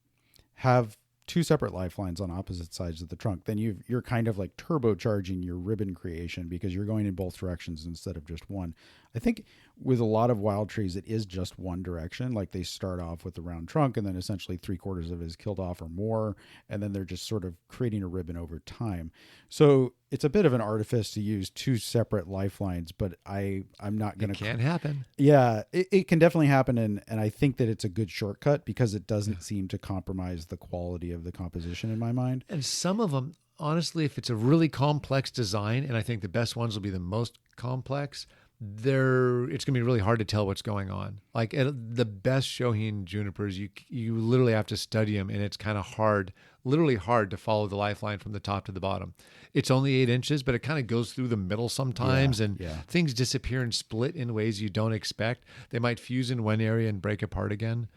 have 2 separate lifelines on opposite sides of the trunk. Then you're kind of like turbocharging your ribbon creation because you're going in both directions instead of just one. I think with a lot of wild trees, it is just one direction. Like they start off with the round trunk and then essentially 3/4 of it is killed off or more. And then they're just sort of creating a ribbon over time. So it's a bit of an artifice to use 2 separate lifelines, but I'm not going to. It can happen. Yeah, it can definitely happen. And I think that it's a good shortcut because it doesn't seem to compromise the quality of the composition in my mind. And some of them, honestly, if it's a really complex design, and I think the best ones will be the most complex, it's going to be really hard to tell what's going on. Like the best Shohin junipers, you literally have to study them, and it's kind of hard, literally hard to follow the lifeline from the top to the bottom. It's only 8 inches, but it kind of goes through the middle sometimes, and things disappear and split in ways you don't expect. They might fuse in one area and break apart again.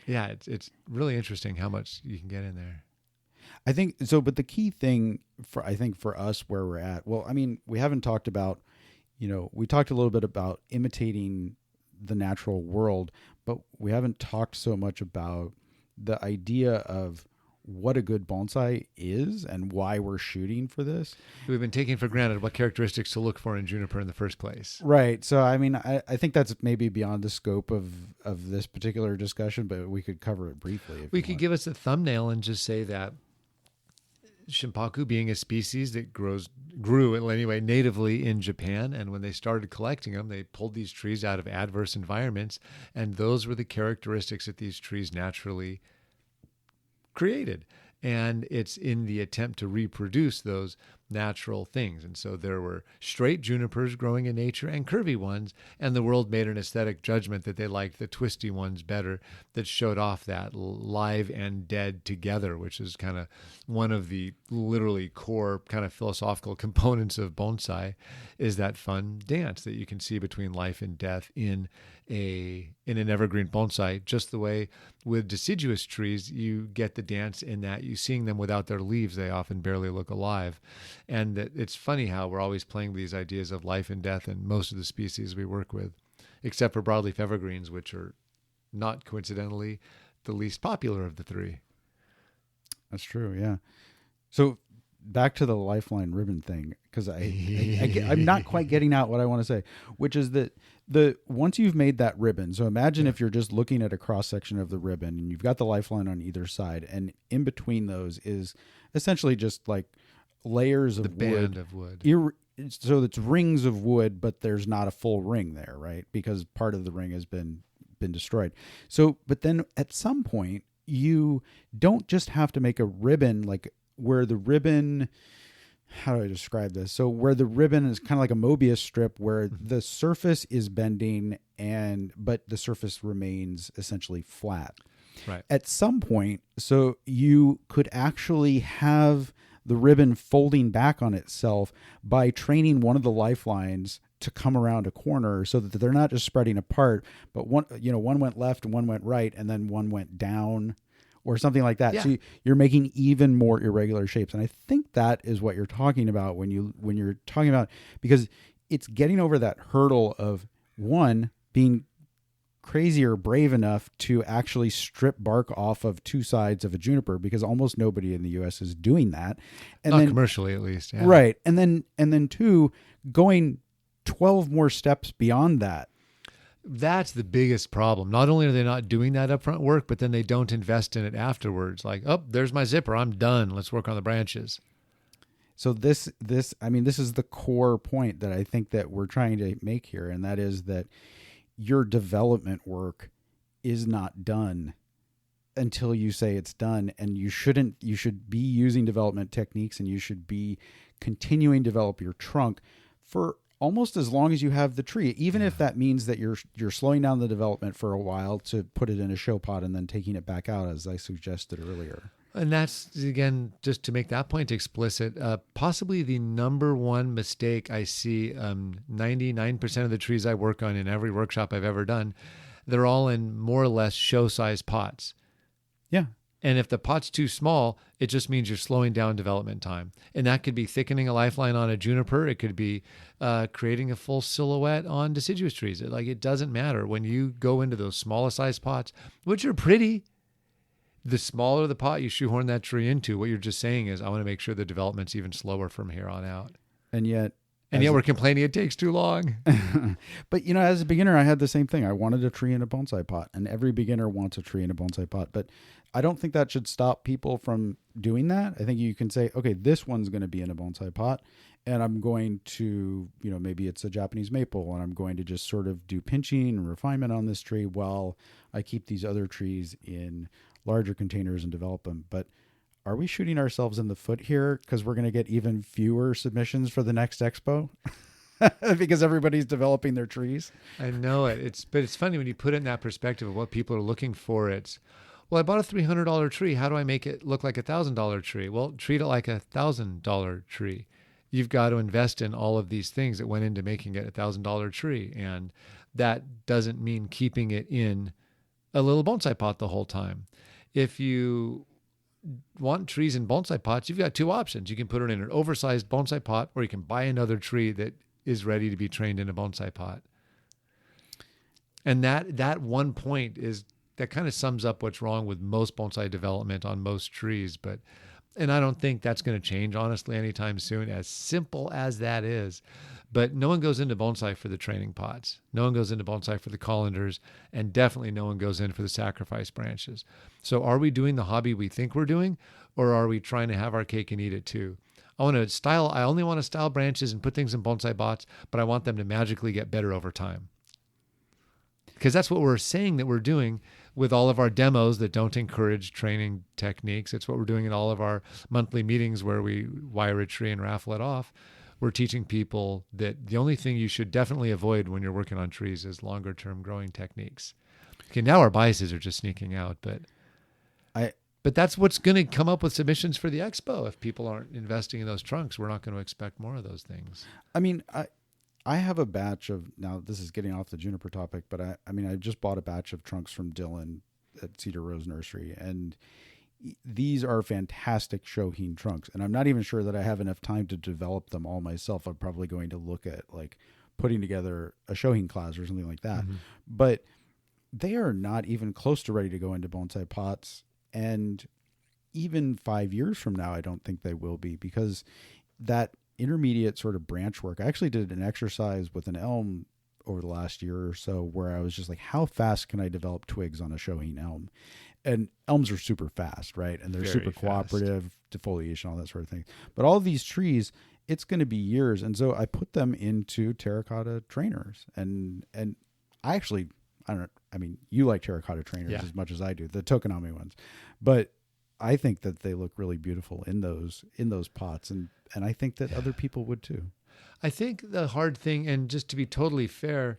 Yeah, it's really interesting how much you can get in there. I think so, but the key thing for us where we're at, well, I mean, we haven't talked about, we talked a little bit about imitating the natural world, but we haven't talked so much about the idea of what a good bonsai is and why we're shooting for this. We've been taking for granted what characteristics to look for in juniper in the first place. Right. So, I mean, I think that's maybe beyond the scope of this particular discussion, but we could cover it briefly. We could give us a thumbnail and just say that Shimpaku, being a species that grew anyway natively in Japan, and when they started collecting them, they pulled these trees out of adverse environments, and those were the characteristics that these trees naturally created. And it's in the attempt to reproduce those natural things. And so there were straight junipers growing in nature and curvy ones, and the world made an aesthetic judgment that they liked the twisty ones better, that showed off that live and dead together, which is kind of one of the literally core kind of philosophical components of bonsai, is that fun dance that you can see between life and death in an evergreen bonsai. Just the way with deciduous trees, you get the dance in that you seeing them without their leaves, they often barely look alive. And it's funny how we're always playing with these ideas of life and death in most of the species we work with, except for broadleaf evergreens, which are not coincidentally the least popular of the three. That's true, yeah. So back to the lifeline ribbon thing, because I'm not quite getting out what I want to say, which is that once you've made that ribbon, so imagine if you're just looking at a cross section of the ribbon and you've got the lifeline on either side, and in between those is essentially just like layers of band of wood. So it's rings of wood, but there's not a full ring there, right? Because part of the ring has been destroyed. So, but then at some point, you don't just have to make a ribbon like where the ribbon, how do I describe this? So where the ribbon is kind of like a Mobius strip where the surface is bending but the surface remains essentially flat. Right. At some point, so you could actually have the ribbon folding back on itself by training one of the lifelines to come around a corner so that they're not just spreading apart, but one went left and one went right and then one went down or something like that. Yeah. So you're making even more irregular shapes. And I think that is what you're talking about when you're talking about, because it's getting over that hurdle of one, being crazy or brave enough to actually strip bark off of two sides of a juniper, because almost nobody in the US is doing that. And not commercially, at least. Yeah. Right. And then two, going 12 more steps beyond that. That's the biggest problem. Not only are they not doing that upfront work, but then they don't invest in it afterwards. Like, oh, there's my zipper. I'm done. Let's work on the branches. So this is the core point that I think that we're trying to make here. And that is that your development work is not done until you say it's done. And you should be using development techniques, and you should be continuing to develop your trunk for almost as long as you have the tree, even if that means that you're slowing down the development for a while to put it in a show pot and then taking it back out, as I suggested earlier. And that's, again, just to make that point explicit, possibly the number one mistake I see. 99% of the trees I work on in every workshop I've ever done, they're all in more or less show-size pots. Yeah. And if the pot's too small, it just means you're slowing down development time. And that could be thickening a lifeline on a juniper. It could be creating a full silhouette on deciduous trees. It doesn't matter. When you go into those smaller size pots, which are pretty, the smaller the pot you shoehorn that tree into, what you're just saying is, I want to make sure the development's even slower from here on out. And yet we're complaining it takes too long. But, as a beginner, I had the same thing. I wanted a tree in a bonsai pot, and every beginner wants a tree in a bonsai pot. But I don't think that should stop people from doing that. I think you can say, okay, this one's going to be in a bonsai pot, and I'm going to, maybe it's a Japanese maple, and I'm going to just sort of do pinching and refinement on this tree while I keep these other trees in larger containers and develop them. But are we shooting ourselves in the foot here because we're going to get even fewer submissions for the next expo? Because everybody's developing their trees. I know it. But it's funny when you put it in that perspective of what people are looking for. It's, well, I bought a $300 tree. How do I make it look like a $1,000 tree? Well, treat it like a $1,000 tree. You've got to invest in all of these things that went into making it a $1,000 tree. And that doesn't mean keeping it in a little bonsai pot the whole time. If you want trees in bonsai pots, you've got two options. You can put it in an oversized bonsai pot, or you can buy another tree that is ready to be trained in a bonsai pot. And that one point that kind of sums up what's wrong with most bonsai development on most trees. And I don't think that's going to change, honestly, anytime soon, as simple as that is. But no one goes into bonsai for the training pots. No one goes into bonsai for the colanders, and definitely no one goes in for the sacrifice branches. So are we doing the hobby we think we're doing, or are we trying to have our cake and eat it too? I only want to style branches and put things in bonsai pots, but I want them to magically get better over time. Because that's what we're saying that we're doing with all of our demos that don't encourage training techniques. It's what we're doing in all of our monthly meetings where we wire a tree and raffle it off. We're teaching people that the only thing you should definitely avoid when you're working on trees is longer term growing techniques. Okay, now our biases are just sneaking out, but that's what's going to come up with submissions for the expo. If people aren't investing in those trunks, we're not going to expect more of those things. I mean, I have a batch of, now this is getting off the juniper topic, but I just bought a batch of trunks from Dylan at Cedar Rose Nursery, and these are fantastic Shohin trunks. And I'm not even sure that I have enough time to develop them all myself. I'm probably going to look at like putting together a Shohin class or something like that. Mm-hmm. But they are not even close to ready to go into bonsai pots. And even 5 years from now, I don't think they will be, because that intermediate sort of branch work. I actually did an exercise with an elm over the last year or so where I was just like, how fast can I develop twigs on a Shohin elm? And elms are super fast, right? And they're super cooperative, defoliation, all that sort of thing. But all these trees, it's going to be years. And so I put them into terracotta trainers. And I actually, you like terracotta trainers as much as I do, the tokonami ones. But I think that they look really beautiful in those pots. And I think that other people would too. I think the hard thing, and just to be totally fair,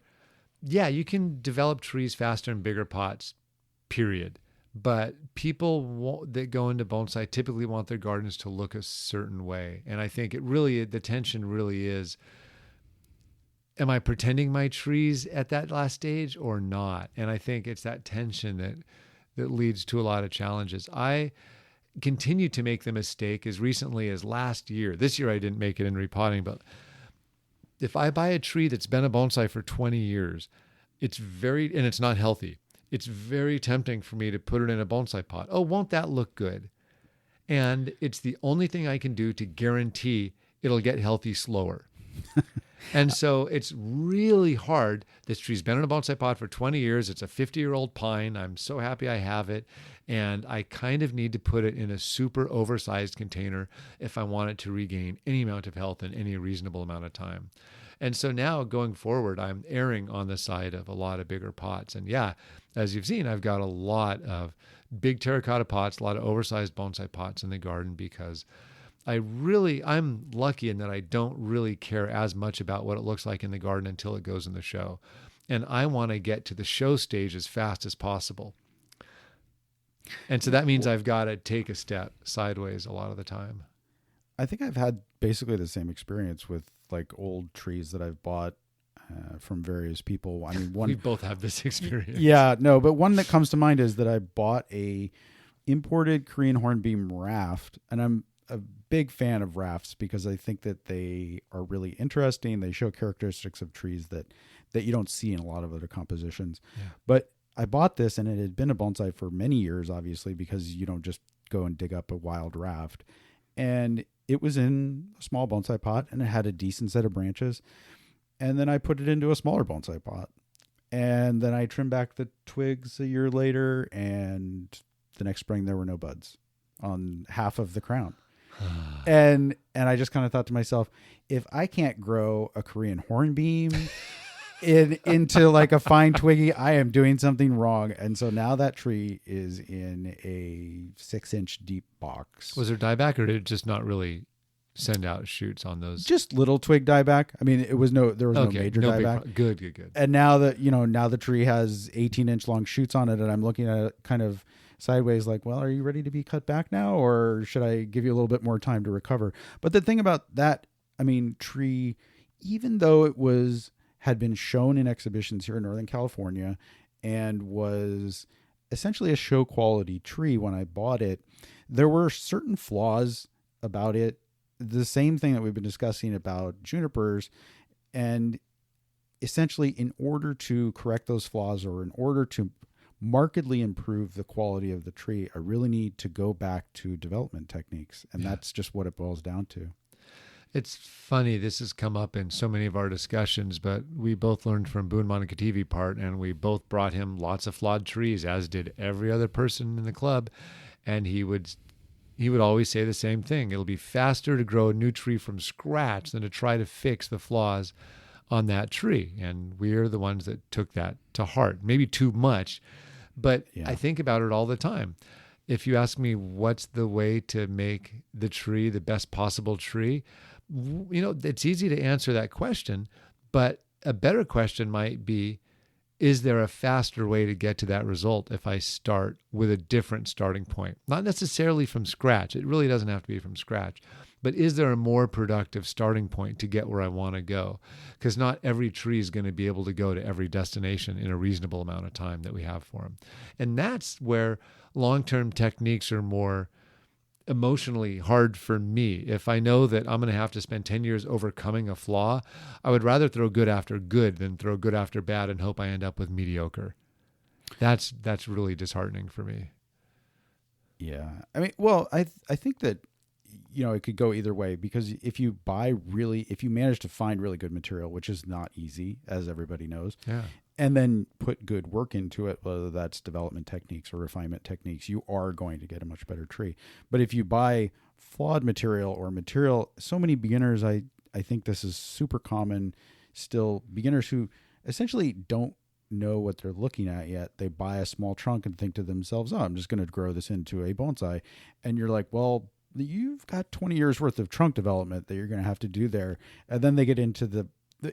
you can develop trees faster in bigger pots, period. But people that go into bonsai typically want their gardens to look a certain way. And I think the tension really is, am I pretending my trees at that last stage or not? And I think it's that tension that leads to a lot of challenges. I continue to make the mistake as recently as last year. This year I didn't make it in repotting, but if I buy a tree that's been a bonsai for 20 years, and it's not healthy, it's very tempting for me to put it in a bonsai pot. Oh, won't that look good? And it's the only thing I can do to guarantee it'll get healthy slower. And so it's really hard. This tree's been in a bonsai pot for 20 years. It's a 50-year-old pine. I'm so happy I have it. And I kind of need to put it in a super oversized container if I want it to regain any amount of health in any reasonable amount of time. And so now going forward, I'm erring on the side of a lot of bigger pots. And as you've seen, I've got a lot of big terracotta pots, a lot of oversized bonsai pots in the garden, because I'm lucky in that I don't really care as much about what it looks like in the garden until it goes in the show. And I want to get to the show stage as fast as possible. And so that means I've got to take a step sideways a lot of the time. I think I've had basically the same experience with like old trees that I've bought from various people. I mean, we both have this experience. Yeah, no, but one that comes to mind is that I bought a imported Korean hornbeam raft, and I'm a big fan of rafts because I think that they are really interesting. They show characteristics of trees that you don't see in a lot of other compositions. Yeah. But I bought this, and it had been a bonsai for many years, obviously, because you don't just go and dig up a wild raft. And it was in a small bonsai pot, and it had a decent set of branches. And then I put it into a smaller bonsai pot. And then I trimmed back the twigs a year later, and the next spring there were no buds on half of the crown. and I just kind of thought to myself, if I can't grow a Korean hornbeam into like a fine twiggy, I am doing something wrong. And so now that tree is in a 6-inch deep box. Was there dieback, or did it just not really send out shoots on those? Just little twig dieback. I mean, there was no major dieback. Good. And now the tree has 18-inch long shoots on it, and I'm looking at it kind of sideways like, well, are you ready to be cut back now, or should I give you a little bit more time to recover? But the thing about that, tree, even though it had been shown in exhibitions here in Northern California and was essentially a show quality tree when I bought it, there were certain flaws about it. The same thing that we've been discussing about junipers. And essentially, in order to correct those flaws or in order to markedly improve the quality of the tree, I really need to go back to development techniques. And that's just what it boils down to. It's funny, this has come up in so many of our discussions, but we both learned from Boone Monocatevi part, and we both brought him lots of flawed trees, as did every other person in the club. And he would always say the same thing. It'll be faster to grow a new tree from scratch than to try to fix the flaws on that tree. And we're the ones that took that to heart, maybe too much. But I think about it all the time. If you ask me what's the way to make the tree the best possible tree, it's easy to answer that question, but a better question might be, is there a faster way to get to that result if I start with a different starting point? Not necessarily from scratch. It really doesn't have to be from scratch. But is there a more productive starting point to get where I want to go? Because not every tree is going to be able to go to every destination in a reasonable amount of time that we have for them. And that's where long-term techniques are more emotionally hard for me. If I know that I'm going to have to spend 10 years overcoming a flaw, I would rather throw good after good than throw good after bad and hope I end up with mediocre. That's really disheartening for me. Yeah. I mean, well, I think that, it could go either way, because if you manage to find really good material, which is not easy, as everybody knows, and then put good work into it, whether that's development techniques or refinement techniques, you are going to get a much better tree. But if you buy flawed material or material, so many beginners, I think this is super common still, beginners who essentially don't know what they're looking at yet. They buy a small trunk and think to themselves, I'm just going to grow this into a bonsai. And you're like, well, you've got 20 years worth of trunk development that you're going to have to do there. And then they get into the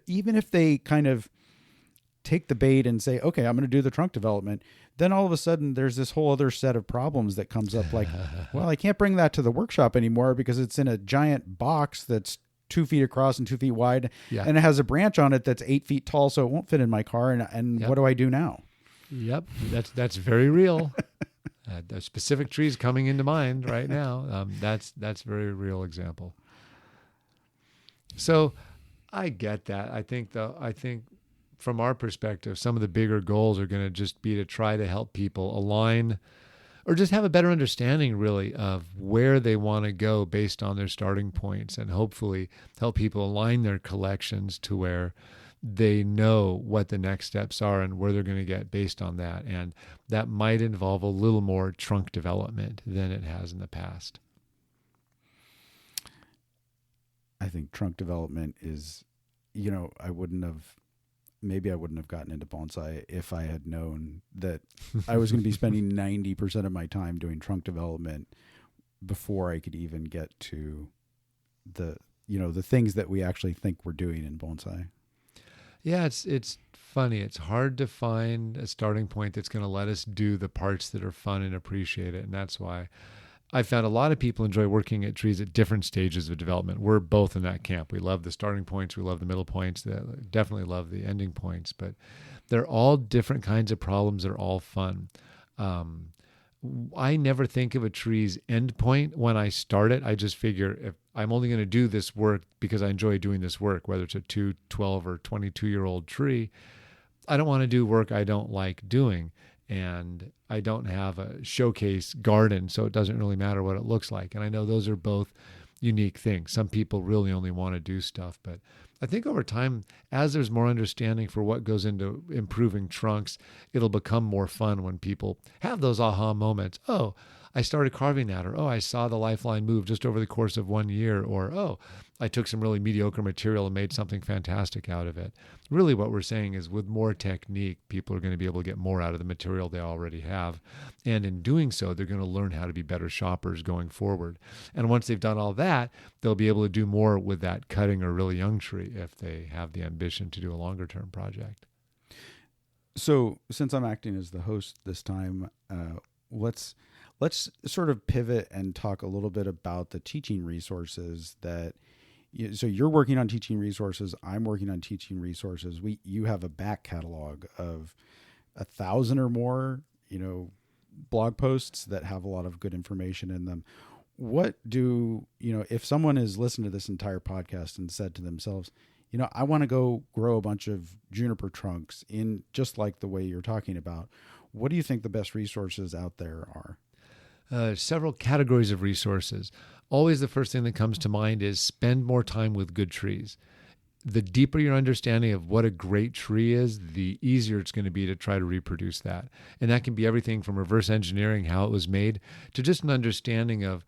even if they kind of take the bait and say, okay, I'm going to do the trunk development, then all of a sudden there's this whole other set of problems that comes up, like, well, I can't bring that to the workshop anymore because it's in a giant box that's 2 feet across and 2 feet wide. And it has a branch on it that's 8 feet tall, so it won't fit in my car. And what do I do now? Yep. That's very real. The specific trees coming into mind right now. That's a very real example. So I get that. I think from our perspective, some of the bigger goals are going to just be to try to help people align or just have a better understanding really of where they want to go based on their starting points, and hopefully help people align their collections to where they know what the next steps are and where they're going to get based on that. And that might involve a little more trunk development than it has in the past. I think trunk development is, I wouldn't have gotten into bonsai if I had known that I was going to be spending 90% of my time doing trunk development before I could even get to the things that we actually think we're doing in bonsai. Yeah, it's funny. It's hard to find a starting point that's going to let us do the parts that are fun and appreciate it. And that's why I found a lot of people enjoy working at trees at different stages of development. We're both in that camp. We love the starting points. We love the middle points. Definitely love the ending points. But they're all different kinds of problems. They're all fun. I never think of a tree's end point when I start it. I just figure if I'm only going to do this work because I enjoy doing this work, whether it's a 2, 12, or 22-year-old tree, I don't want to do work I don't like doing. And I don't have a showcase garden, so it doesn't really matter what it looks like. And I know those are both unique things. Some people really only want to do stuff, but I think over time, as there's more understanding for what goes into improving trunks, it'll become more fun when people have those aha moments. Oh, I started carving that, or, oh, I saw the lifeline move just over the course of 1 year, or, oh, I took some really mediocre material and made something fantastic out of it. Really what we're saying is with more technique, people are going to be able to get more out of the material they already have. And in doing so, they're going to learn how to be better shoppers going forward. And once they've done all that, they'll be able to do more with that cutting or really young tree if they have the ambition to do a longer term project. So since I'm acting as the host this time, let's sort of pivot and talk a little bit about the teaching resources that. So you're working on teaching resources. I'm working on teaching resources. You have a back catalog of 1,000 or more, blog posts that have a lot of good information in them. What do, if someone has listened to this entire podcast and said to themselves, I want to go grow a bunch of juniper trunks in just like the way you're talking about. What do you think the best resources out there are? Several categories of resources. Always the first thing that comes to mind is spend more time with good trees. The deeper your understanding of what a great tree is, the easier it's going to be to try to reproduce that. And that can be everything from reverse engineering how it was made to just an understanding of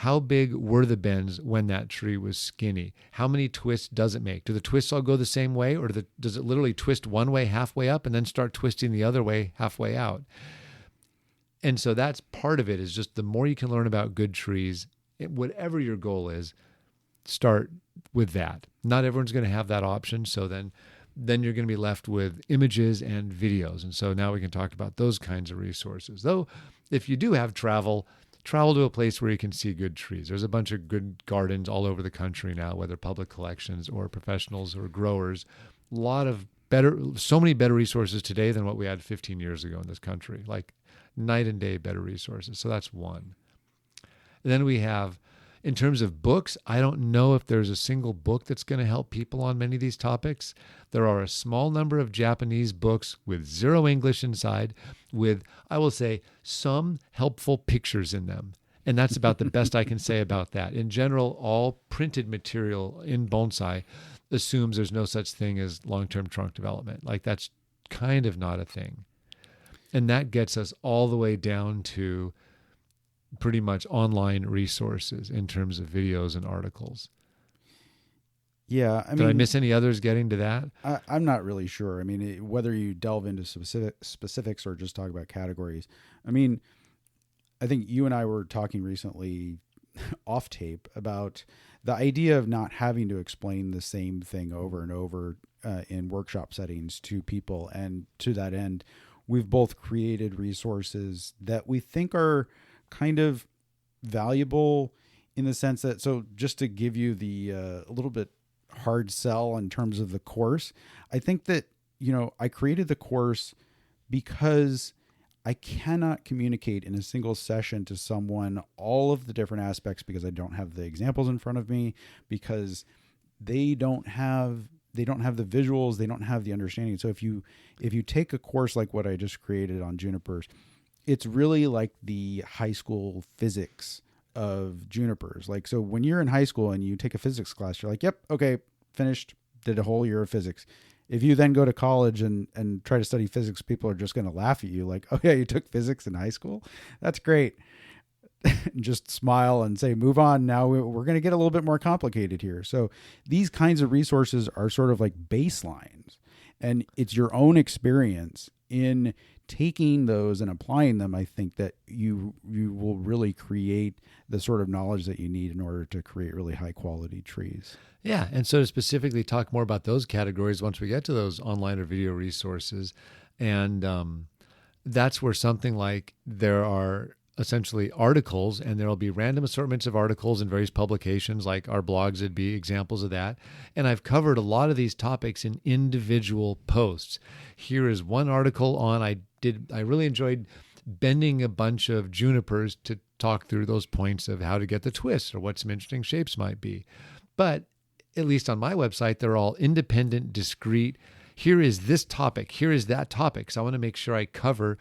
how big were the bends when that tree was skinny? How many twists does it make? Do the twists all go the same way, or does it literally twist one way halfway up and then start twisting the other way halfway out? And so that's part of it, is just the more you can learn about good trees, whatever your goal is, start with that. Not everyone's going to have that option. So then you're going to be left with images and videos. And so now we can talk about those kinds of resources. Though, if you do have travel to a place where you can see good trees. There's a bunch of good gardens all over the country now, whether public collections or professionals or growers. So many better resources today than what we had 15 years ago in this country, like night and day better resources. So that's one. And then we have, in terms of books, I don't know if there's a single book that's going to help people on many of these topics. There are a small number of Japanese books with zero English inside, with, I will say, some helpful pictures in them. And that's about the best I can say about that. In general, all printed material in bonsai assumes there's no such thing as long-term trunk development. Like, that's kind of not a thing. And that gets us all the way down to pretty much online resources in terms of videos and articles. Yeah. Did I miss any others getting to that? I'm not really sure. I mean, whether you delve into specifics or just talk about categories. I mean, I think you and I were talking recently off tape about the idea of not having to explain the same thing over and over in workshop settings to people. And to that end, we've both created resources that we think are kind of valuable in the sense that, so just to give you the a little bit hard sell in terms of the course, I think that, I created the course because I cannot communicate in a single session to someone all of the different aspects, because I don't have the examples in front of me, because they don't have the visuals, they don't have the understanding. So if you take a course like what I just created on junipers, it's really like the high school physics of junipers. Like, so when you're in high school and you take a physics class, you're like, yep, okay, finished, did a whole year of physics. If you then go to college and try to study physics, people are just going to laugh at you like, oh yeah, you took physics in high school? That's great. Just smile and say, move on. Now we're going to get a little bit more complicated here. So these kinds of resources are sort of like baselines, and it's your own experience in taking those and applying them. I think that you will really create the sort of knowledge that you need in order to create really high quality trees. Yeah. And so to specifically talk more about those categories once we get to those online or video resources, and that's where something like there are essentially articles, and there'll be random assortments of articles in various publications, like our blogs would be examples of that. And I've covered a lot of these topics in individual posts. Here is one article on, I really enjoyed bending a bunch of junipers to talk through those points of how to get the twists or what some interesting shapes might be. But at least on my website, they're all independent, discrete. Here is this topic, here is that topic. So I want to make sure I cover,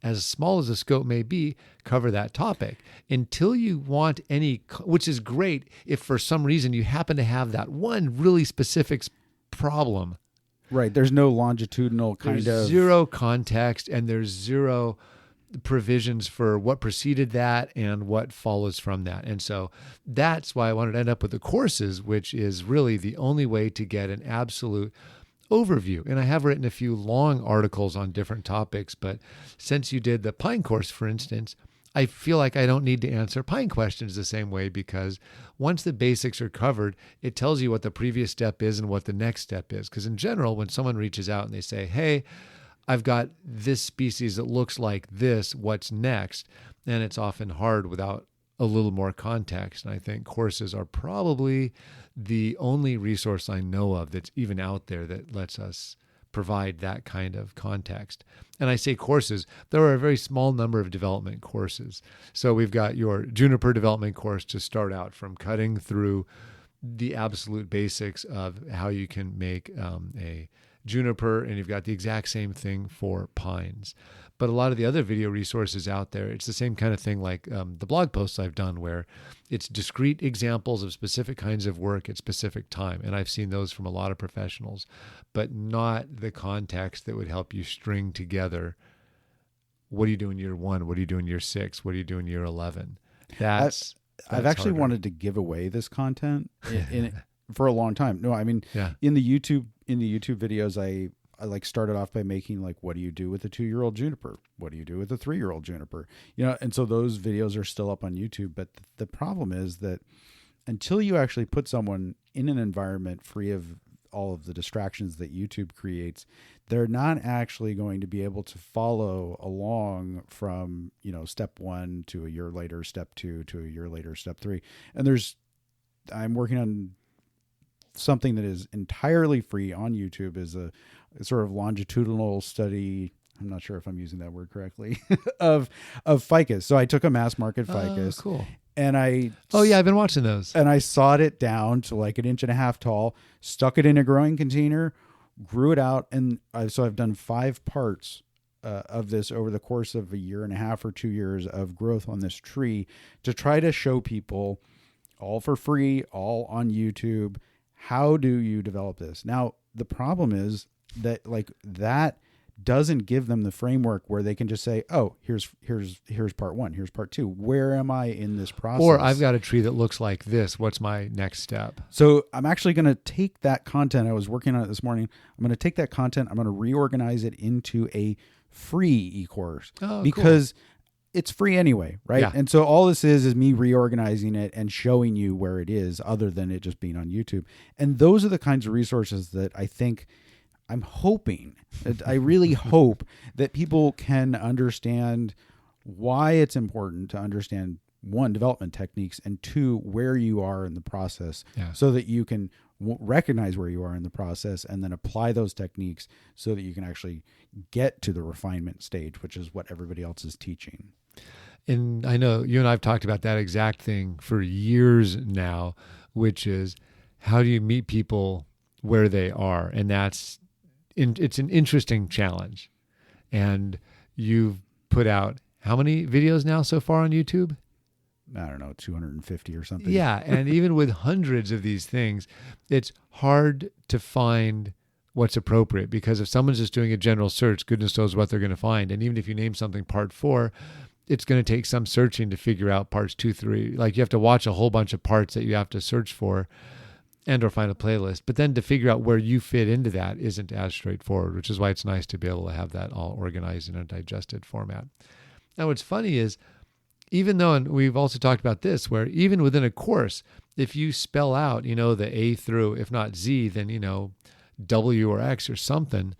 as small as the scope may be, cover that topic until you want any, which is great if for some reason you happen to have that one really specific problem. Right. There's no longitudinal there's zero context, and there's zero provisions for what preceded that and what follows from that. And so that's why I wanted to end up with the courses, which is really the only way to get an absolute overview. And I have written a few long articles on different topics, but since you did the pine course, for instance, I feel like I don't need to answer pine questions the same way, because once the basics are covered, it tells you what the previous step is and what the next step is. Because in general, when someone reaches out and they say, hey, I've got this species that looks like this, what's next? And it's often hard without a little more context. And I think courses are probably the only resource I know of that's even out there that lets us provide that kind of context. And I say courses, there are a very small number of development courses. So we've got your juniper development course to start out, from cutting through the absolute basics of how you can make a juniper, and you've got the exact same thing for pines. But a lot of the other video resources out there, it's the same kind of thing like the blog posts I've done where it's discrete examples of specific kinds of work at specific time. And I've seen those from a lot of professionals, but not the context that would help you string together. What do you do in year 1? What do you do in year 6? What do you do in year 11? I've actually harder. wanted to give away this content for a long time. No, I mean, Yeah. in the YouTube videos, I like started off by making like, what do you do with a 2-year-old juniper? What do you do with a 3-year-old juniper? And so those videos are still up on YouTube. But the problem is that until you actually put someone in an environment free of all of the distractions that YouTube creates, they're not actually going to be able to follow along from, step 1 to a year later, step 2 to a year later, step 3. And I'm working on something that is entirely free on YouTube, is a sort of longitudinal study. I'm not sure if I'm using that word correctly of ficus. So I took a mass market ficus. Oh, cool. And I've been watching those. And I sawed it down to like 1.5 inches tall, stuck it in a growing container, grew it out. And so I've done 5 parts of this over the course of 1.5 years or 2 years of growth on this tree to try to show people, all for free, all on YouTube, how do you develop this? Now, the problem is that that doesn't give them the framework where they can just say, oh, here's part 1, here's part 2. Where am I in this process? Or I've got a tree that looks like this. What's my next step? So I'm actually going to take that content. I was working on it this morning. I'm going to take that content. I'm going to reorganize it into a free e-course because it's free anyway, right? Yeah. And so all this is me reorganizing it and showing you where it is, other than it just being on YouTube. And those are the kinds of resources that I'm hoping, I really hope that people can understand why it's important to understand, 1, development techniques, and 2, where you are in the process, so that you can recognize where you are in the process and then apply those techniques so that you can actually get to the refinement stage, which is what everybody else is teaching. And I know you and I have talked about that exact thing for years now, which is how do you meet people where they are? And it's an interesting challenge. And you've put out how many videos now so far on YouTube? I don't know, 250 or something. Yeah. And even with hundreds of these things, it's hard to find what's appropriate, because if someone's just doing a general search, goodness knows what they're going to find. And even if you name something part 4, it's going to take some searching to figure out parts 2, 3. Like you have to watch a whole bunch of parts that you have to search for and or find a playlist. But then to figure out where you fit into that isn't as straightforward, which is why it's nice to be able to have that all organized in a digested format. Now, what's funny is, even though, and we've also talked about this, where even within a course, if you spell out, the A through, if not Z, then, W or X or something,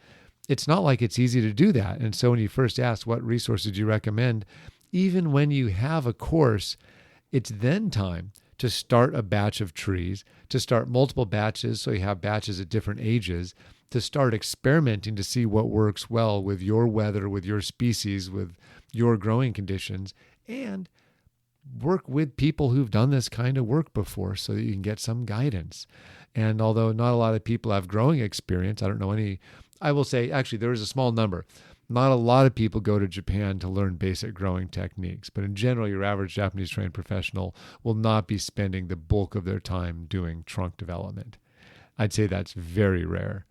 it's not like it's easy to do that. And so when you first asked what resources do you recommend, even when you have a course, it's then time to start a batch of trees, to start multiple batches, so you have batches at different ages, to start experimenting to see what works well with your weather, with your species, with your growing conditions, and work with people who've done this kind of work before so that you can get some guidance. And although not a lot of people have growing experience, I don't know any, I will say, actually, there is a small number. Not a lot of people go to Japan to learn basic growing techniques, but in general, your average Japanese trained professional will not be spending the bulk of their time doing trunk development. I'd say that's very rare.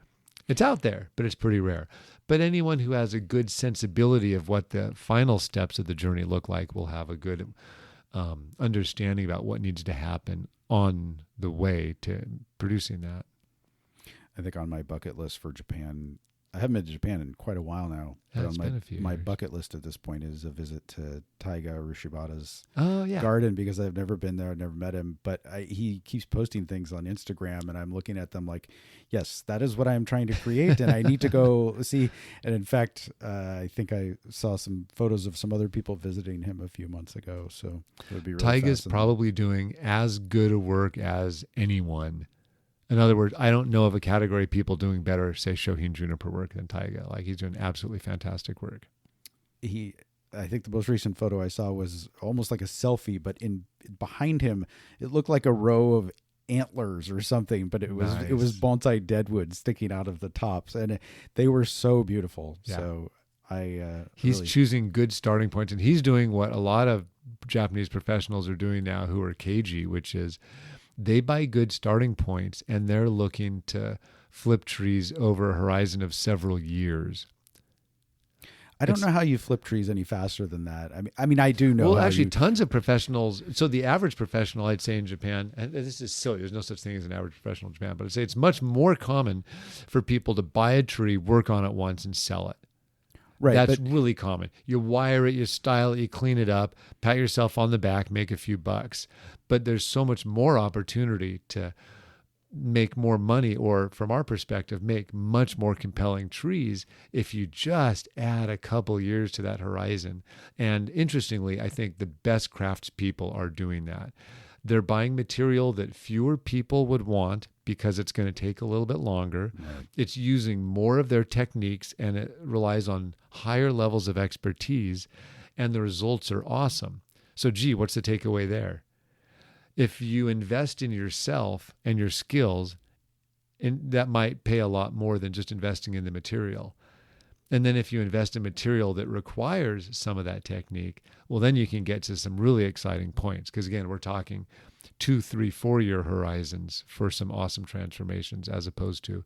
It's out there, but it's pretty rare. But anyone who has a good sensibility of what the final steps of the journey look like will have a good understanding about what needs to happen on the way to producing that. I think on my bucket list for Japan, I haven't been to Japan in quite a while now. But It's been a few my years. bucket list at this point is a visit to Taiga Rishibata's Yeah. garden, because I've never been there. I've never met him, but he keeps posting things on Instagram, and I'm looking at them like, yes, that is what I'm trying to create, and I need to go see. And in fact, I think I saw some photos of some other people visiting him a few months ago. So it would be really Taiga's fascinating. probably doing as good a work as anyone. In other words, I don't know of a category of people doing better, say, Shohin juniper work than Taiga. Like, he's doing absolutely fantastic work. I think the most recent photo I saw was almost like a selfie, but behind him, it looked like a row of antlers or something, but it was Nice. bonsai deadwood sticking out of the tops, and they were so beautiful. Yeah. So He's really, choosing good starting points, and he's doing what a lot of Japanese professionals are doing now who are keiji, which is they buy good starting points and they're looking to flip trees over a horizon of several years. I don't It's- know how you flip trees any faster than that. I mean, I do know. Well, how actually, you, tons of professionals. So the average professional, I'd say in Japan, and this is silly. There's no such thing as an average professional in Japan, but I'd say it's much more common for people to buy a tree, work on it once, and sell it. right, That's but really common. You wire it, you style it, you clean it up, pat yourself on the back, make a few bucks. But there's so much more opportunity to make more money, or from our perspective, make much more compelling trees if you just add a couple years to that horizon. And interestingly, I think the best craftspeople are doing that. They're buying material that fewer people would want because it's going to take a little bit longer. Right. It's using more of their techniques, and it relies on higher levels of expertise, and the results are awesome. So, gee, what's the takeaway there? If you invest in yourself and your skills, and that might pay a lot more than just investing in the material. And then if you invest in material that requires some of that technique, well, then you can get to some really exciting points. Because again, we're talking 2, 3, 4 year horizons for some awesome transformations, as opposed to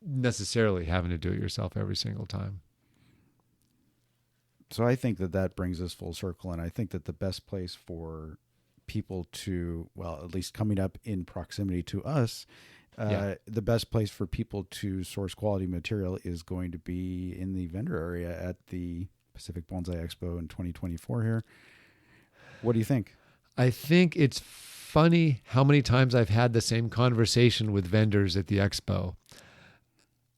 necessarily having to do it yourself every single time. so I think that brings us full circle, and I think that the best place for people to, well, at least coming up in proximity to us, the best place for people to source quality material is going to be in the vendor area at the Pacific Bonsai Expo in 2024 here. What do you think? I think it's funny how many times I've had the same conversation with vendors at the expo.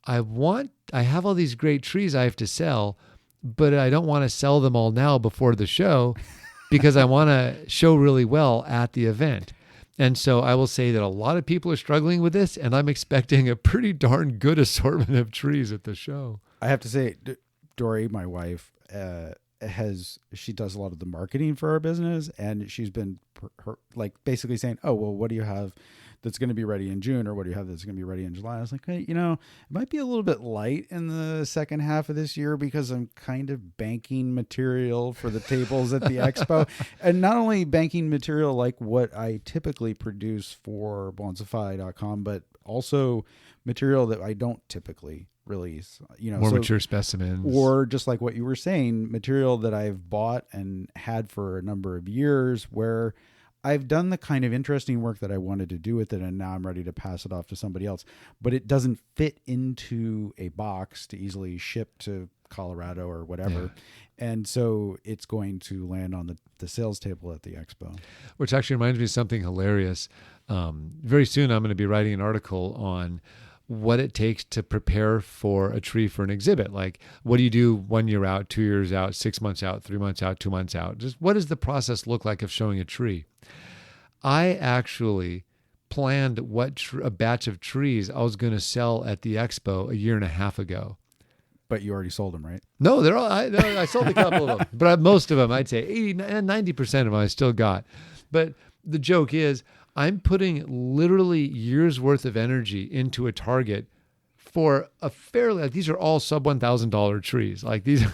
I have all these great trees I have to sell, but I don't want to sell them all now before the show because I want to show really well at the event. And so I will say that a lot of people are struggling with this, and I'm expecting a pretty darn good assortment of trees at the show. I have to say, Dory, my wife, she does a lot of the marketing for our business, and she's been basically saying, oh, well, what do you have that's going to be ready in June, or what do you have that's going to be ready in July? I was like, hey, it might be a little bit light in the second half of this year because I'm kind of banking material for the tables at the expo, and not only banking material like what I typically produce for bonsai.com, but also material that I don't typically release, More mature specimens. or just like what you were saying, material that I've bought and had for a number of years where I've done the kind of interesting work that I wanted to do with it, and now I'm ready to pass it off to somebody else, but it doesn't fit into a box to easily ship to Colorado or whatever. Yeah. And so it's going to land on the sales table at the expo. Which actually reminds me of something hilarious. Very soon I'm going to be writing an article on what it takes to prepare for a tree for an exhibit. Like, what do you do 1 year out, 2 years out, 6 months out, 3 months out, 2 months out? Just what does the process look like of showing a tree? I actually planned a batch of trees I was going to sell at the expo a year and a half ago. But you already sold them, right? No, they're all. I sold a couple of them, but most of them, I'd say 80 and 90% of them, I still got. But the joke is, I'm putting literally years worth of energy into a target for a fairly. These are all sub $1,000 trees. Like these.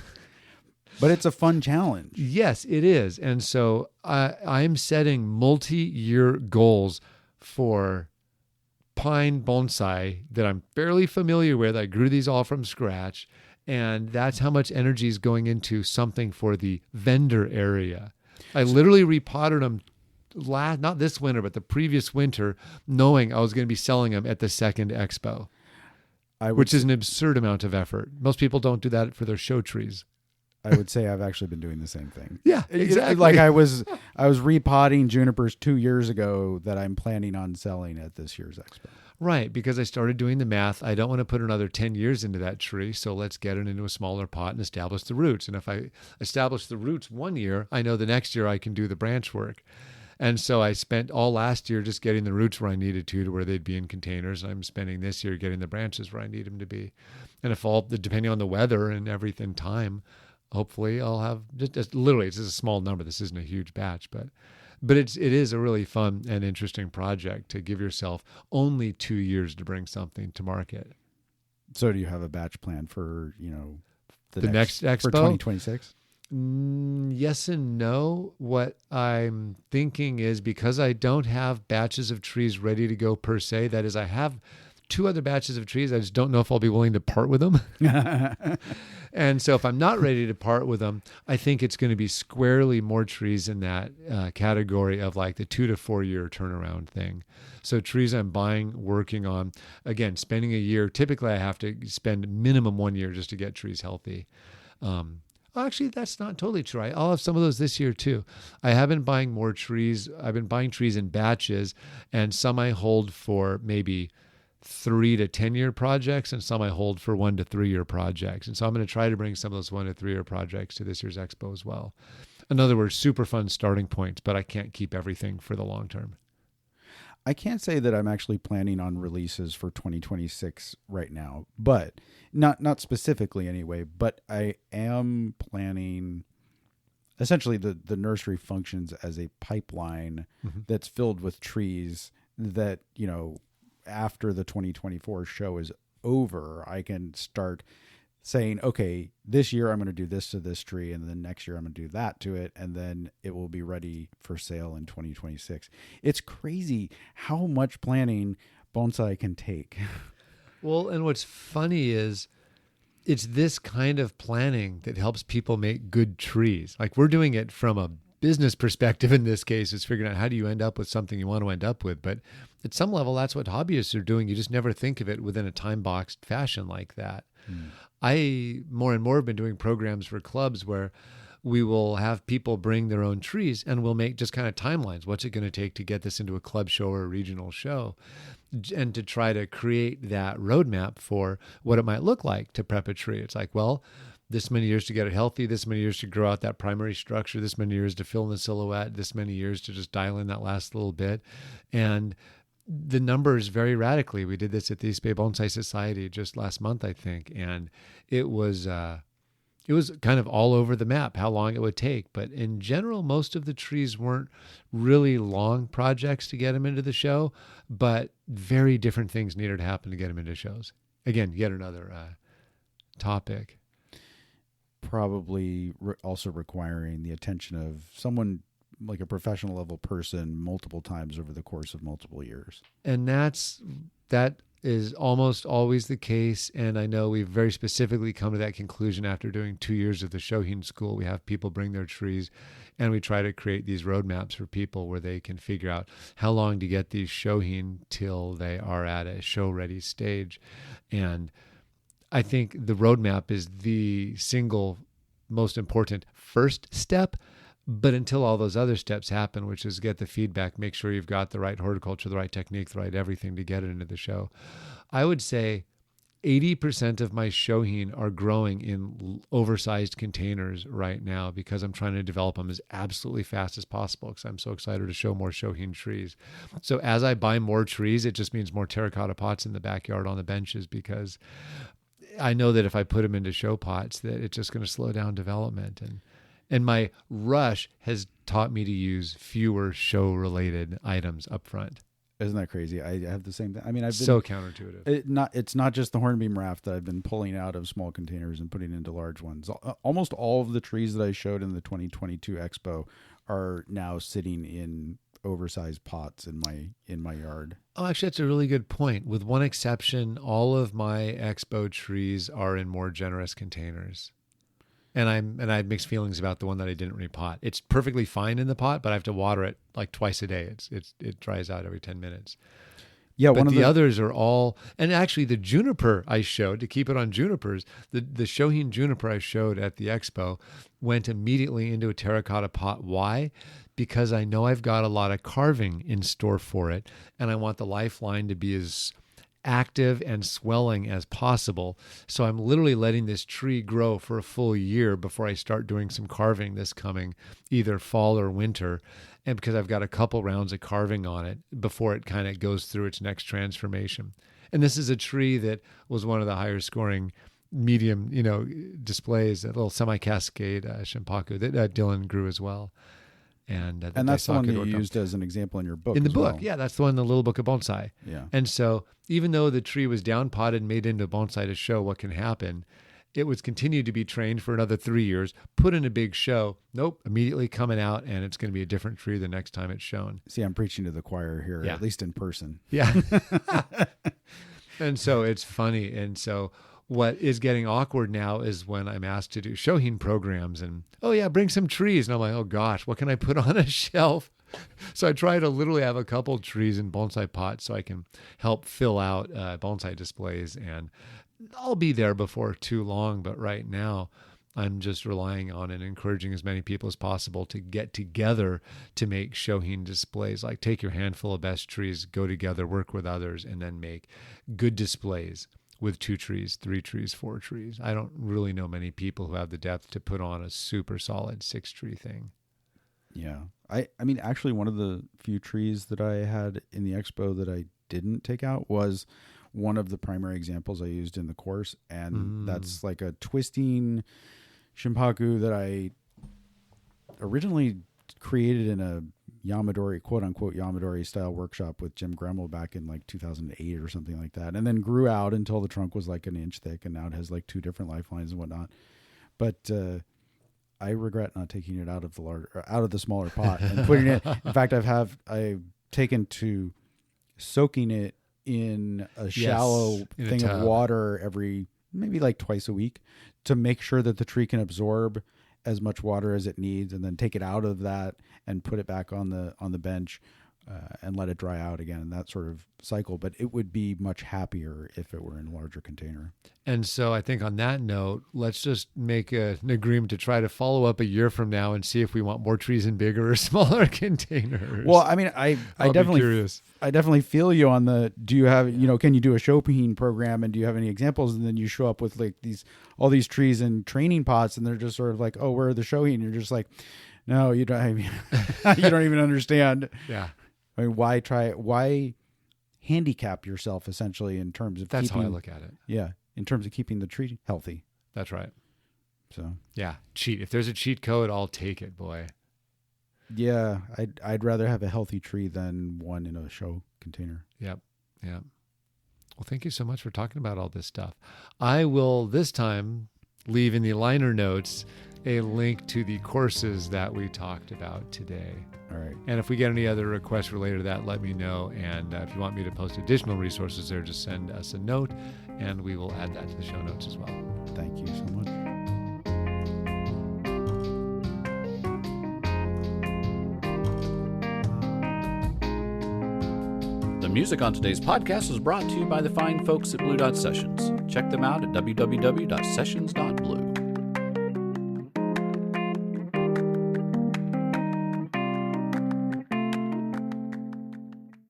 But it's a fun challenge. Yes, it is. And so I'm setting multi-year goals for pine bonsai that I'm fairly familiar with. I grew these all from scratch. And that's how much energy is going into something for the vendor area. I literally repotted them not this winter, but the previous winter, knowing I was going to be selling them at the second expo, which is an absurd amount of effort. Most people don't do that for their show trees. I would say I've actually been doing the same thing. Yeah, exactly. Like I was repotting junipers 2 years ago that I'm planning on selling at this year's expo. Right, because I started doing the math. I don't want to put another 10 years into that tree, so let's get it into a smaller pot and establish the roots. And if I establish the roots 1 year, I know the next year I can do the branch work. And so I spent all last year just getting the roots where I needed to where they'd be in containers. And I'm spending this year getting the branches where I need them to be. And if depending on the weather and everything, time, hopefully I'll have literally, it's just a small number. This isn't a huge batch, but But it is a really fun and interesting project to give yourself only 2 years to bring something to market. So do you have a batch plan for, The next expo? For 2026? Yes and no. What I'm thinking is, because I don't have batches of trees ready to go per se, that is, I have 2 other batches of trees. I just don't know if I'll be willing to part with them. And so if I'm not ready to part with them, I think it's going to be squarely more trees in that category of like the 2 to 4 year turnaround thing. So trees I'm buying, working on, again, spending a year. Typically, I have to spend minimum 1 year just to get trees healthy. Actually, that's not totally true. I'll have some of those this year too. I have been buying more trees. I've been buying trees in batches, and some I hold for maybe 3 to 10 year projects, and some I hold for 1 to 3 year projects. And so I'm going to try to bring some of those 1 to 3 year projects to this year's expo as well. In other words, super fun starting points, but I can't keep everything for the long term. I can't say that I'm actually planning on releases for 2026 right now, but not specifically anyway, but I am planning. Essentially, the nursery functions as a pipeline that's filled with trees that, after the 2024 show is over, I can start saying, okay, this year I'm going to do this to this tree, and then next year I'm going to do that to it, and then it will be ready for sale in 2026. It's crazy how much planning bonsai can take. Well, and what's funny is it's this kind of planning that helps people make good trees. Like, we're doing it from a business perspective in this case, is figuring out how do you end up with something you want to end up with. But at some level, that's what hobbyists are doing. You just never think of it within a time-boxed fashion like that. I more and more have been doing programs for clubs where we will have people bring their own trees, and we'll make just kind of timelines. What's it going to take to get this into a club show or a regional show? And to try to create that roadmap for what it might look like to prep a tree. It's like, well, this many years to get it healthy, this many years to grow out that primary structure, this many years to fill in the silhouette, this many years to just dial in that last little bit. And the numbers vary radically. We did this at the East Bay Bonsai Society just last month, I think, and it was kind of all over the map how long it would take. But in general, most of the trees weren't really long projects to get them into the show, but very different things needed to happen to get them into shows. Again, yet another topic. Probably also requiring the attention of someone like a professional level person multiple times over the course of multiple years. And that is almost always the case. And I know we've very specifically come to that conclusion after doing 2 years of the Shohin school. We have people bring their trees, and we try to create these roadmaps for people where they can figure out how long to get these Shohin till they are at a show ready stage. And I think the roadmap is the single most important first step. But until all those other steps happen, which is get the feedback, make sure you've got the right horticulture, the right technique, the right everything to get it into the show. I would say 80% of my Shohin are growing in oversized containers right now because I'm trying to develop them as absolutely fast as possible because I'm so excited to show more Shohin trees. So as I buy more trees, it just means more terracotta pots in the backyard on the benches, because I know that if I put them into show pots, that it's just going to slow down development. And my rush has taught me to use fewer show-related items up front. Isn't that crazy? I have the same thing. I mean, I've been so counterintuitive. It's not just the hornbeam raft that I've been pulling out of small containers and putting into large ones. Almost all of the trees that I showed in the 2022 Expo are now sitting in oversized pots in my yard. Oh, actually, that's a really good point. With one exception, all of my Expo trees are in more generous containers. And I have mixed feelings about the one that I didn't repot. It's perfectly fine in the pot, but I have to water it like twice a day. It dries out every 10 minutes. Yeah, but the others are all, and actually the juniper I showed, to keep it on junipers, the Shohin juniper I showed at the expo went immediately into a terracotta pot. Why? Because I know I've got a lot of carving in store for it, and I want the lifeline to be as active and swelling as possible. So I'm literally letting this tree grow for a full year before I start doing some carving this coming either fall or winter. And because I've got a couple rounds of carving on it before it kind of goes through its next transformation. And this is a tree that was one of the higher scoring medium, displays, a little semi-cascade Shimpaku that Dylan grew as well. And that's the one that you used as an example in your book. In the as book, well. yeah, that's the one in the little book of bonsai. Yeah. And so even though the tree was down potted and made into bonsai to show what can happen, it was continued to be trained for another 3 years, put in a big show. Nope, immediately coming out, and it's going to be a different tree the next time it's shown. See, I'm preaching to the choir here, Yeah. at least in person. Yeah. And so it's funny. And so what is getting awkward now is when I'm asked to do shohin programs and, oh yeah, bring some trees. And I'm like, oh gosh, what can I put on a shelf? So I try to literally have a couple trees in bonsai pots so I can help fill out bonsai displays. And I'll be there before too long. But right now, I'm just relying on and encouraging as many people as possible to get together to make shohin displays. Like take your handful of best trees, go together, work with others, and then make good displays with 2 trees, 3 trees, 4 trees. I don't really know many people who have the depth to put on a super solid 6-tree thing. Yeah. I mean, actually, one of the few trees that I had in the expo that I didn't take out was one of the primary examples I used in the course. And that's like a twisting Shimpaku that I originally created in a Yamadori, quote unquote Yamadori style workshop with Jim Gremmel back in like 2008 or something like that. And then grew out until the trunk was like an inch thick, and now it has like 2 different lifelines and whatnot. But I regret not taking it out of the smaller pot and putting it. In fact, I've taken to soaking it in a shallow thing of water maybe like twice a week to make sure that the tree can absorb as much water as it needs, and then take it out of that and put it back on the bench and let it dry out again, and that sort of cycle. But it would be much happier if it were in a larger container. And so I think on that note, let's just make an agreement to try to follow up a year from now and see if we want more trees in bigger or smaller containers. Well, I mean, I definitely feel you on the, do you have, can you do a shohin program, and do you have any examples? And then you show up with like all these trees in training pots, and they're just sort of like, oh, where are the shohin? And you're just like, no, you don't, you don't even understand. Yeah. I mean, why handicap yourself essentially in terms of That's how I look at it. Yeah. In terms of keeping the tree healthy. That's right. So yeah, cheat. If there's a cheat code, I'll take it, boy. Yeah, I'd rather have a healthy tree than one in a show container. Yep. Yeah. Well, thank you so much for talking about all this stuff. I will this time leave in the liner notes a link to the courses that we talked about today. All right. And if we get any other requests related to that, let me know. And if you want me to post additional resources there, just send us a note, and we will add that to the show notes as well. Thank you so much. The music on today's podcast was brought to you by the fine folks at Blue Dot Sessions. Check them out at www.sessions.blue.